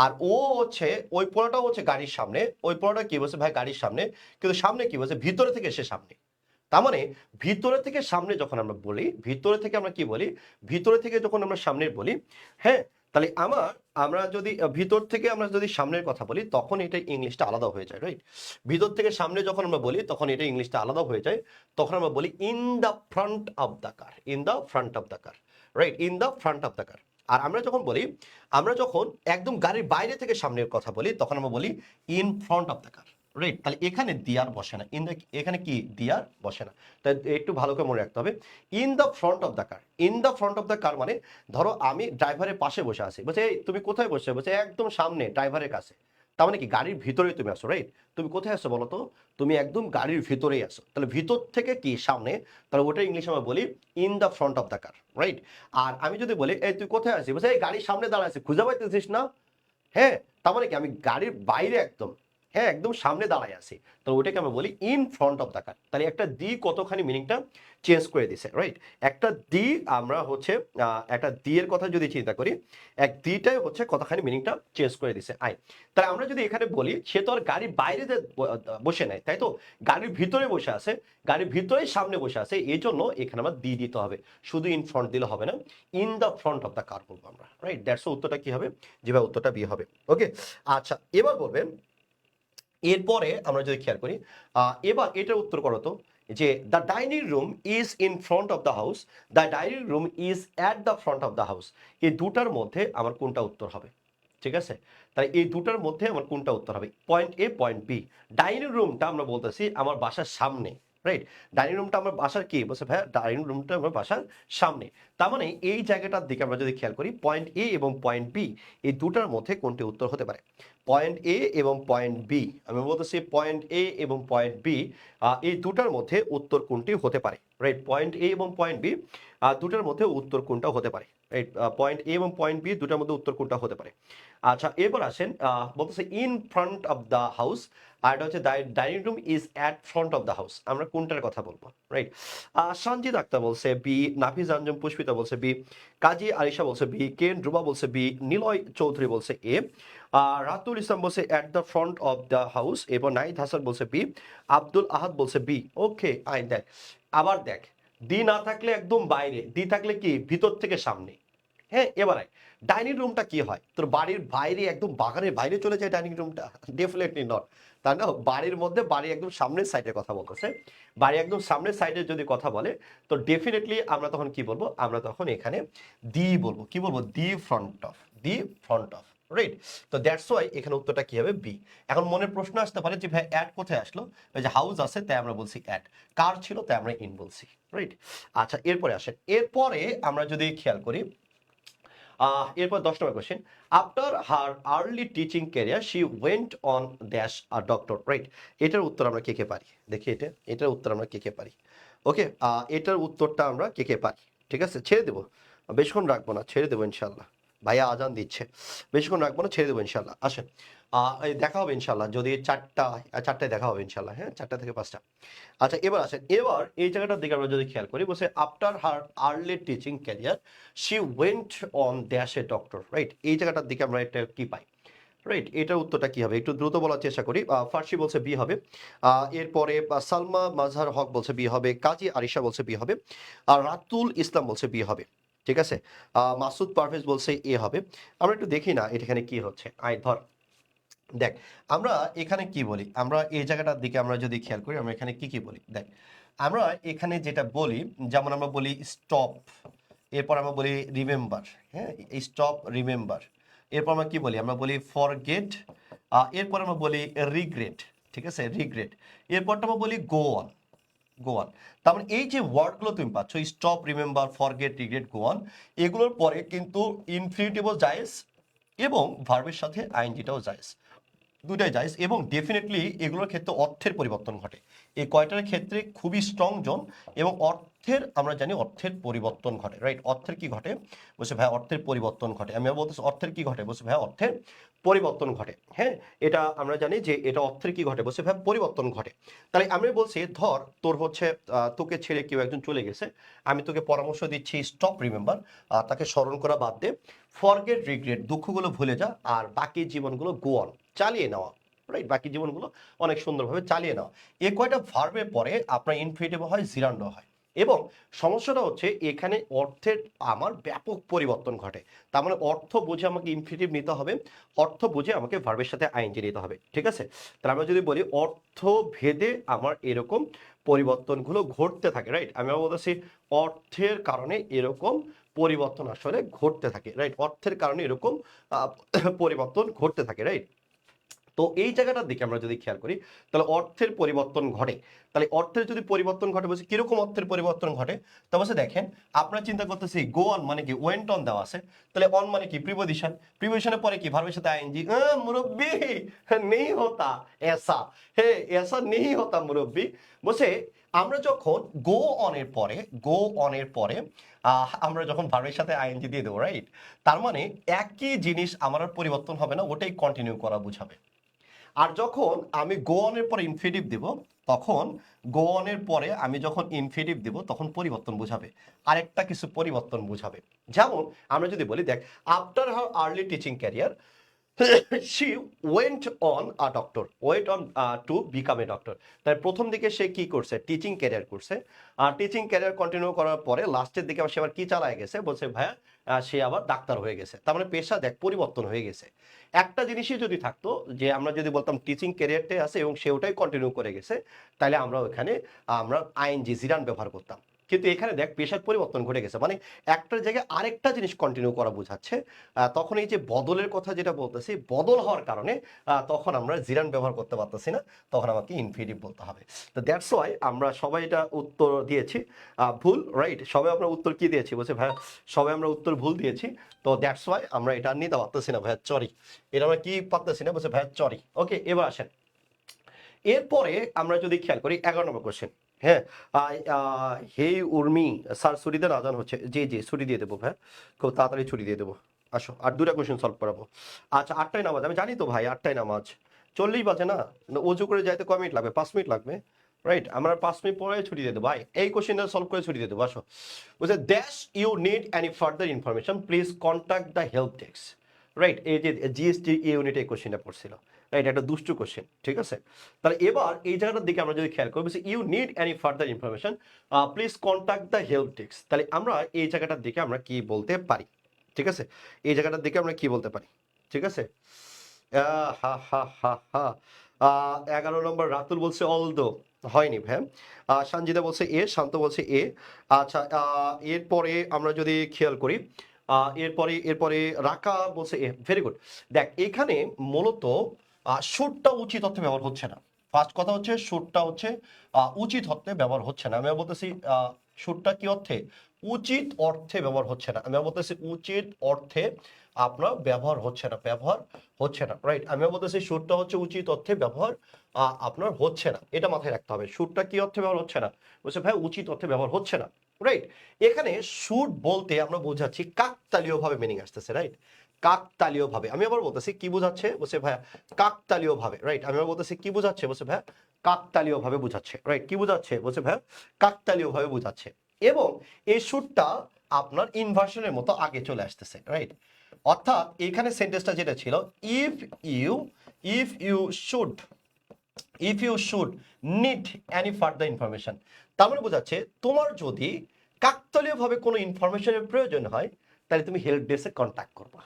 আর ও হচ্ছে ওই পোড়াটাও হচ্ছে গাড়ির সামনে, ওই পোড়াটা কি বলছে ভাই? গাড়ির সামনে। কিন্তু সামনে কি বলছে? ভিতরে থেকে সে সামনে। তার মানে ভিতরে থেকে সামনে যখন আমরা বলি, ভিতরে থেকে আমরা কি বলি? ভিতরে থেকে যখন আমরা সামনে বলি, হ্যাঁ, তাহলে আমার আমরা যদি ভিতর থেকে আমরা যদি সামনের কথা বলি তখন এটা ইংলিশটা আলাদা হয়ে যায়, রাইট? ভিতর থেকে সামনে যখন আমরা বলি তখন এটা ইংলিশটা আলাদা হয়ে যায়। তখন আমরা বলি in the front of the car, in the front of the car, right? In the front of the car. আর আমরা যখন বলি, আমরা যখন একদম গাড়ির বাইরে থেকে সামনের কথা বলি তখন আমরা বলি in front of the car, right? তাহলে এখানে দিয়ার বসে না, ইন দ্য, এখানে কি দিয়ার বসে না। তাই একটু ভালো করে মনে রাখতে হবে, in the front of the car. In the front of the কার মানে ধরো আমি ড্রাইভারের পাশে বসে আছি, বলছে এই তুমি কোথায় বসে? বলছে একদম সামনে ড্রাইভারের কাছে। তার মানে কি গাড়ির ভিতরেই তুমি আসো, রাইট? তুমি কোথায় আসো বলো তো? তুমি একদম গাড়ির ভিতরেই আসো। তাহলে ভিতর থেকে কি সামনে, তাহলে ওটা ইংলিশে আমরা বলি in the front of the car, right? আর আমি যদি বলি এই তুই কোথায় আছিস? বলছে এই গাড়ির সামনে দাঁড়ায় আছি, খুঁজে পাইতেছিস না? হ্যাঁ, তার মানে কি আমি গাড়ির বাইরে একদম, হ্যাঁ একদম সামনে দাঁড়ায় আছি, তো ওটাকে আমরা বলি ইন ফ্রন্ট অফ দ্য কার। তাহলে একটা দি কতখানি মিনিংটা চেঞ্জ করে দিছে, রাইট? একটা দি আমরা হচ্ছে একটা দি এর কথা যদি চিন্তা করি, এক দিটাই হচ্ছে কতখানি মিনিংটা চেঞ্জ করে দিছে আই। তাহলে আমরা যদি এখানে বলি সে তো আর গাড়ির বাইরে বসে নাই, তাই তো? গাড়ির ভিতরে বসে আছে, গাড়ির ভিতরেই সামনে বসে আছে, এই জন্য এখানে আমরা দি দিতে হবে, শুধু ইন ফ্রন্ট দিলে হবে না, in the front of the কার বলবো আমরা, রাইট? দ্যাটস উত্তরটা কি হবে? যেভাবে উত্তরটা বি হবে। ওকে, আচ্ছা এবার বলবেন, এরপরে আমরা যদি খেয়াল করি, এবার এটার উত্তর করো তো, যে the dining room is in front of the house, the dining room is at the front of the house. এই দুটার মধ্যে আমার কোনটা উত্তর হবে? ঠিক আছে, তাই এই দুটার মধ্যে আমার কোনটা উত্তর হবে? পয়েন্ট এ, পয়েন্ট বি। ডাইনিং রুমটা আমরা বলতেছি আমার বাসার সামনে, রাইট? ডাইনিং রুমটা আমার বাসার কি? বলছে ভাইয়া ডাইনিং রুমটা আমার বাসার সামনে। তার মানে এই জায়গাটার দিকে আমরা যদি খেয়াল করি, পয়েন্ট এ এবং পয়েন্ট বি, এই দুটার মধ্যে কোনটি উত্তর হতে পারে? পয়েন্ট এ এবং পয়েন্ট বি, আমি বলতেছি পয়েন্ট এ এবং পয়েন্ট বি, এই দুটার মধ্যে উত্তর কোনটি হতে পারে, রাইট? পয়েন্ট এ এবং পয়েন্ট বি দুটার মধ্যে উত্তর কোনটা হতে পারে, রাইট? পয়েন্ট এ এবং পয়েন্ট বি দুটার মধ্যে উত্তর কোনটা হতে পারে? আচ্ছা এবার আসেন, বলতেছে in front of the house, আর এটা হচ্ছে dining room is at front of the house. আমরা কোনটার কথা বলবো, রাইট? সঞ্জিত আক্তার বলছে বি, নাফিজ আঞ্জুম পুষ্পিতা বলছে বি, কাজী আরিশা বলছে বি, কেন রুবা বলছে বি, নিলয় চৌধুরী বলছে এ, রাতুল ইসলাম বলছে at the front of the house, এবং নাহিদ হাসান বলছে বি, আব্দুল আহাদ বলছে বি। ওকে আই দেখ, আবার দেখ, দি না থাকলে একদম বাইরে, দি থাকলে কি ভিতর থেকে সামনে। হ্যাঁ, এবার ডাইনিং রুমটা কি হয়? তোর বাড়ির বাইরে একদম বাগানের বাইরে চলে যায় ডাইনিং রুমটা? ডেফিনেটলি নট, তাই না? বাড়ির মধ্যে, বাড়ি একদম সামনের সাইডের কথা বলতেছে। বাড়ি একদম সামনের সাইডে যদি কথা বলে তো ডেফিনেটলি আমরা তখন কি বলবো? আমরা তখন এখানে দি বলবো। কি বলবো? The front of, the front of, right? তো দ্যাটস ওয়াই এখানে উত্তরটা কি হবে? বি। এখন মনে প্রশ্ন আসতে পারে যে ভাই অ্যাড কোথায় আসলো? ওই যে হাউস আছে তাই আমরা বলছি অ্যাড, কার ছিল তাই আমরা ইন বলছি, রাইট? আচ্ছা এরপরে আসেন, এরপরে আমরা যদি খেয়াল করি, এরপর 10 নম্বর question, after her early teaching career she went on dash a doctor, right? এটার উত্তর আমরা কে কে পারি? দেখি এটার উত্তর আমরা কে কে পারি? ওকে, এটার উত্তরটা আমরা কে কে পারি? ঠিক আছে, ছেড়ে দেবো, বেশিক্ষণ রাখবো না, ছেড়ে দেবো ইনশাল্লাহ। ভাইয়া আজান দিচ্ছে, বেশিক্ষণ রাখবো না, ছেড়ে দেবো ইনশাল্লাহ। আসেন, এই দেখা হবে ইনশাল্লাহ, যদি চারটায় দেখা হবে ইনশাল্লাহ, হ্যাঁ 4টা থেকে 5টা। আচ্ছা এবার আসেন, এবার এই জায়গাটার দিকে আমরা যদি খেয়াল করি, বলছে after her early teaching career she went on dash a doctor, right? এই জায়গাটার দিকে আমরা এটা কি পাই, রাইট? এটার উত্তরটা কি হবে? একটু দ্রুত বলার চেষ্টা করি। ফার্সি বলছে বি হবে, এরপরে সালমা মাজহার হক বলছে বি হবে, কাজী আরিশা বলছে বি হবে, আর রাতুল ইসলাম বলছে বি হবে। ঠিক আছে, মাসুদ পারভেজ বলছে এ হবে। আমরা একটু দেখি না এখানে কি হচ্ছে। আয় ধর, দেখ আমরা এখানে কি বলি, আমরা এই জায়গাটার দিকে আমরা যদি খেয়াল করি, আমরা এখানে কি কি বলি দেখ। আমরা এখানে যেটা বলি, যেমন আমরা বলি স্টপ, এরপর আমরা বলি রিমেম্বার, হ্যাঁ স্টপ রিমেম্বার, এরপর আমরা কি বলি? আমরা বলি ফরগেট, এরপর আমরা বলি রিগ্রেট, ঠিক আছে রিগ্রেট, এরপরটা আমরা বলি গো অন, গো অন। তার মানে এই যে ওয়ার্ডগুলো তুমি পাচ্ছ, stop, remember, forget, regret, go on, এগুলোর পরে কিন্তু ইনফিনিটিভও জায়েজ এবং ভার্বের সাথে আইএনজিটাও জায়েজ, দুটাই জায়েজ, এবং ডেফিনেটলি এগুলোর ক্ষেত্রে অর্থের পরিবর্তন ঘটে। এই কয়টার ক্ষেত্রে খুবই স্ট্রং জোন, এবং অর্থের আমরা জানি অর্থের পরিবর্তন ঘটে, রাইট? অর্থের কি ঘটে? বলছে ভাই অর্থের পরিবর্তন ঘটে। আমি বলতেছি অর্থের কি ঘটে? বলছে ভাই অর্থের পরিবর্তন ঘটে। হ্যাঁ, এটা আমরা জানি যে এটা অর্থের কি ঘটে? বলছে ভাই পরিবর্তন ঘটে। তাহলে আমি বলছি ধর তোর হচ্ছে তোকে ছেড়ে কেউ একজন চলে গেছে, আমি তোকে পরামর্শ দিচ্ছি স্টপ রিমেম্বার, তাকে স্মরণ করা বাদ দে, ফরগেট রিগ্রেট, দুঃখগুলো ভুলে যা, আর বাকি জীবনগুলো গো অন, চালিয়ে নেওয়া, রাইট? বাকি জীবনগুলো অনেক সুন্দরভাবে চালিয়ে নেওয়া। এই কয়টা ভার্বের পরে আপনার ইনফিনিটিভ হয়, জিরান্ড হয়। এবং সমস্যাটা হচ্ছে এখানে অর্থের আমার ব্যাপক পরিবর্তন ঘটে। তার মানে অর্থ বুঝে আমাকে ইনফিনিটিভ নিতে হবে, অর্থ বুঝে আমাকে ভার্বের সাথে আইএনজি নিতে হবে, ঠিক আছে? তাহলে আমরা যদি বলি অর্থ ভেদে আমার এরকম পরিবর্তনগুলো ঘটতে থাকে, রাইট? আমি বলতেছি অর্থের কারণে এরকম পরিবর্তন আসলে ঘটতে থাকে, রাইট? অর্থের কারণে এরকম পরিবর্তন ঘটতে থাকে, রাইট? তো এই জায়গাটার দিকে আমরা যদি খেয়াল করি তাহলে অর্থের পরিবর্তন ঘটে। তাহলে অর্থের যদি পরিবর্তন ঘটে বলছে কিরকম অর্থের পরিবর্তন ঘটে, তা বলছে দেখেন আপনারা চিন্তা করতেছি গো অন মানে কি ওয়েন্ট অন দেওয়া আছে, তাহলে অন মানে কি প্রিপোজিশন, প্রিপোজিশনের পরে কি ভার্বের সাথে আইএনজি, মুরব্বি নেই হতা এসা, হে এসা নেই হতা মুরব্বি। বলছে আমরা যখন গো অনের পরে গো অনের পরে আমরা যখন ভার্বের সাথে আইএনজি দিয়ে দেবো, রাইট? তার মানে একই জিনিস আমার আর পরিবর্তন হবে না, ওটাই কন্টিনিউ করা বুঝাবে। আর যখন আমি গো অনের পরে ইনফিনিটিভ দেব, তখন গো অনের পরে আমি যখন ইনফিনিটিভ দেব তখন পরিবর্তন বোঝাবে, আরেকটা কিছু পরিবর্তন বোঝাবে। যেমন আমরা যদি বলি দেখ after her early teaching career she went on a doctor went on to become a doctor। তাই প্রথম দিকে সে কি করছে, টিচিং ক্যারিয়ার করছে, আর টিচিং ক্যারিয়ার কন্টিনিউ করার পরে লাস্টের দিকে সে আবার কি চালায় গেছে, বলছে ভাইয়া সে আবার ডাক্তার হয়ে গেছে। তার মানে পেশা দেখ পরিবর্তন হয়ে গেছে। একটা জিনিসই যদি থাকতো যে আমরা যদি বলতাম টিচিং ক্যারিয়ারটাই আছে এবং সে ওটাই কন্টিনিউ করে গেছে, তাহলে আমরা ওখানে আমরা আইএনজি জিরান ব্যবহার করতাম। কিন্তু এখানে দেখ পেশার পরিবর্তন ঘটে গেছে, মানে একটা জায়গায় আরেকটা জিনিস কন্টিনিউ করা বোঝাচ্ছে। তখন এই যে বদলের কথা যেটা বলতেছি, বদল হওয়ার কারণে তখন আমরা জিরান ব্যবহার করতে পারতেছি না, তখন আমাকে ইনফিনিটিভ বলতে হবে। তো দ্যাটস ওয়াই আমরা সবাই এটা উত্তর দিয়েছি ভুল, রাইট? সবাই আমরা উত্তর কি দিয়েছি বলছে ভাই, সবাই আমরা উত্তর ভুল দিয়েছি। তো দ্যাটস ওয়াই আমরা এটা নিতে পারতেছি না ভাইয়া, চরি, এটা আমরা কি পারতেছি না, বলছে ভাইয়া চরি। ওকে, এবার আসেন এরপরে আমরা যদি খেয়াল করি 11 নম্বর কোশ্চেন। হ্যাঁ, হে উর্মি স্যার ছুটিতে আজান হচ্ছে, জি জি ছুটি দিয়ে দেবো ভাই, খুব তাড়াতাড়ি ছুটি দিয়ে দেবো। আসো আর দুটা কোশ্চেন সলভ করাবো। আচ্ছা 8টায় নামাজ, আমি জানি তো ভাই 8টায় নামাজ, 40 বাজে না, অজু করে যাইতে কয় মিনিট লাগবে, 5 মিনিট লাগবে, রাইট? আমরা 5 মিনিট পরে ছুটি দিয়ে দেবো ভাই, এই কোশ্চেনটা সলভ করে ছুটি দিয়ে দেবো। আসো বলছে dash you need any further information please contact the help desk, right? এই যে জিএসটি ইউনিট এই কোশ্চেনটা পড়ছিল, রাইট? একটা দুষ্টু কোশ্চেন, ঠিক আছে? তাহলে এবার এই জায়গাটার দিকে আমরা যদি খেয়াল করি, you need any further information please contact the help desk, তাহলে আমরা এই জায়গাটার দিকে আমরা কি বলতে পারি, ঠিক আছে? এই জায়গাটার দিকে আমরা কি বলতে পারি, ঠিক আছে? হা হা হা হা 11 নম্বর রাতুল বলছে অলদো, হয়নি ভ্যাম। সঞ্জিতা বলছে এ, শান্ত বলছে এ। আচ্ছা এরপরে আমরা যদি খেয়াল করি এরপরে এরপরে রাকা বলছে এ, ভেরি গুড। দেখ এখানে মূলত সুরটা উচিত অর্থে ব্যবহার হচ্ছে না। ফার্স্ট কথা হচ্ছে সুরটা হচ্ছে উচিত অর্থে ব্যবহার হচ্ছে না। আমি বলতেছি সুরটা কি অর্থে, উচিত অর্থে ব্যবহার হচ্ছে না। আমি বলতেছি উচিত অর্থে আপনার ব্যবহার হচ্ছে না, ব্যবহার হচ্ছে না, রাইট? আমি বলতেছি সুরটা হচ্ছে উচিত অর্থে ব্যবহার আপনার হচ্ছে না, এটা মাথায় রাখতে হবে। সুরটা কি অর্থে ব্যবহার হচ্ছে না, বলছে ভাই উচিত অর্থে ব্যবহার হচ্ছে না, রাইট? এখানে সুর বলতে আমরা বোঝাচ্ছি কাকতালীয় ভাবে মিনিং আসতেছে, রাইট? কাকতালীয় ভাবে। আমি আবার বলতেছি কি বোঝাচ্ছে, বলছে ভাইয়া কাকতালীয় ভাবে, রাইট? আমি আবার বলতেছি কি বোঝাচ্ছে, বলছে ভাইয়া কাকতালীয় ভাবে বোঝাচ্ছে, রাইট? কি বোঝাচ্ছে, বলছে ভাইয়া কাকতালীয় ভাবে বোঝাচ্ছে। এবং এই সুরটা আপনার ইনভার্সনের মতো আগে চলে আসতেছে, রাইট? অর্থাৎ এখানে সেন্টেন্সটা যেটা ছিল if you if you should if you should need any further information, তার মানে বোঝাচ্ছে তোমার যদি কাকতালীয়ভাবে কোনো ইনফরমেশনের প্রয়োজন হয় তাহলে তুমি হেল্প ডেস্কে কন্ট্যাক্ট করবা।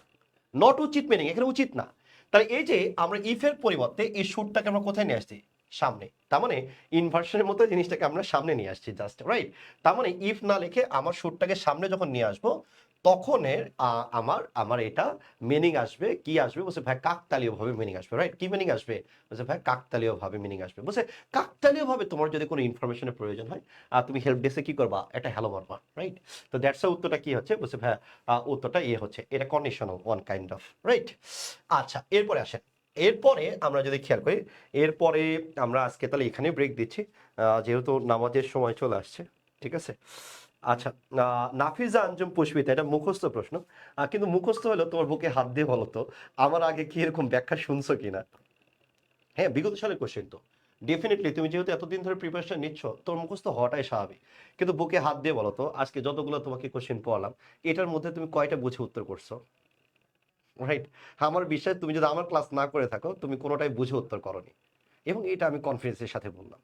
নট উচিত মিনিং, এখানে উচিত না। তাহলে এই যে আমরা ইফের পরিবর্তে এই শুডটাকে আমরা কোথায় নিয়ে আসছি, সামনে। তার মানে ইনভার্সনের মতো জিনিসটাকে আমরা সামনে নিয়ে আসছি জাস্ট, রাইট? তার মানে ইফ না লিখে আমার শুডটাকে সামনে যখন নিয়ে আসবো তখন আমার আমার এটা মিনিং আসবে, কি আসবে, বলছে ভাই কাকতালীয় ভাবে মিনিং আসবে, রাইট? কি মিনিং আসবে, বলছে ভাই কাকতালীয় ভাবে মিনিং আসবে। বলছে কাকতালীয় ভাবে তোমার যদি কোনো ইনফরমেশনের প্রয়োজন হয় তুমি হেল্প ডেস্কে কি করবা, একটা হ্যালো মারবা, রাইট? তো দ্যাটস উত্তরটা কি হচ্ছে, বলছে ভাই উত্তরটা এ হচ্ছে, এটা conditional one kind of, right? আচ্ছা এরপরে আসেন, এরপরে আমরা যদি খেয়াল করি, এরপরে আমরা আজকে তাহলে এখানে ব্রেক দিচ্ছি যেহেতু নামাজের সময় চলে আসছে, ঠিক আছে? আচ্ছা নাফিজা আঞ্জুম পুষ্পিতা, এটা মুখস্থ প্রশ্ন, কিন্তু মুখস্থ হলেও তোমার বুকে হাত দিয়ে বলো তো আমার আগে কি এরকম ব্যাখ্যা শুনছো কিনা? হ্যাঁ বিগত সালের কোশ্চেন তো ডেফিনেটলি, তুমি যেহেতু এতদিন ধরে প্রিপারেশন নিচ্ছ তোর মুখস্থ হওয়াটাই স্বাভাবিক। কিন্তু বুকে হাত দিয়ে বলো তো আজকে যতগুলো তোমাকে কোশ্চেন পড়ালাম এটার মধ্যে তুমি কয়টা বুঝে উত্তর করছো, রাইট? আমার বিশ্বাস তুমি যদি আমার ক্লাস না করে থাকো তুমি কোনোটাই বুঝে উত্তর করনি, এবং এটা আমি কনফিডেন্সের সাথে বললাম,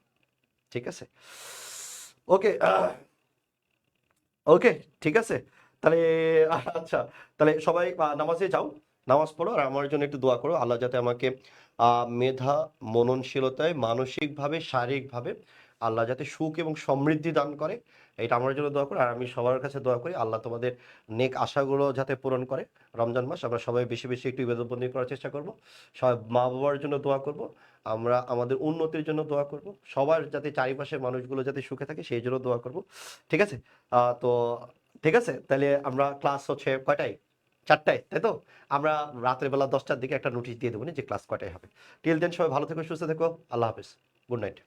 ঠিক আছে? ওকে, ওকে, ঠিক আছে। তাহলে আচ্ছা, তাহলে সবাই নামাজে যাও, নামাজ পড়ো আর আমার জন্য একটু দোয়া করো। আল্লাহ যাতে আমাকে মেধা, মননশীলতায়, মানসিকভাবে, শারীরিকভাবে আল্লাহ যাতে সুখ এবং সমৃদ্ধি দান করে, এটা আমার জন্য দোয়া করো। আর আমি সবার কাছে দোয়া করি আল্লাহ তোমাদের নেক আশাগুলো যাতে পূরণ করে। রমজান মাস আমরা সবাই বেশি বেশি একটু ইবাদতবন্দি করার চেষ্টা করব। সবাই মা বাবার জন্য দোয়া করব, আমরা আমাদের উন্নতির জন্য দোয়া করব, সবার যাতে চারিপাশের মানুষগুলো যাতে সুখে থাকে সেই জন্য দোয়া করব। ঠিক আছে? তো ঠিক আছে, তাহলে আমরা ক্লাস হচ্ছে কয়টায়, 4টায়, তাই তো? আমরা রাতের বেলা 10টার দিকে একটা নোটিশ দিয়ে দেবো যে ক্লাস কয়টায় হবে। টিল দেন সবাই ভালো থেকো, সুস্থ থেকো, আল্লাহ হাফেজ, গুড নাইট।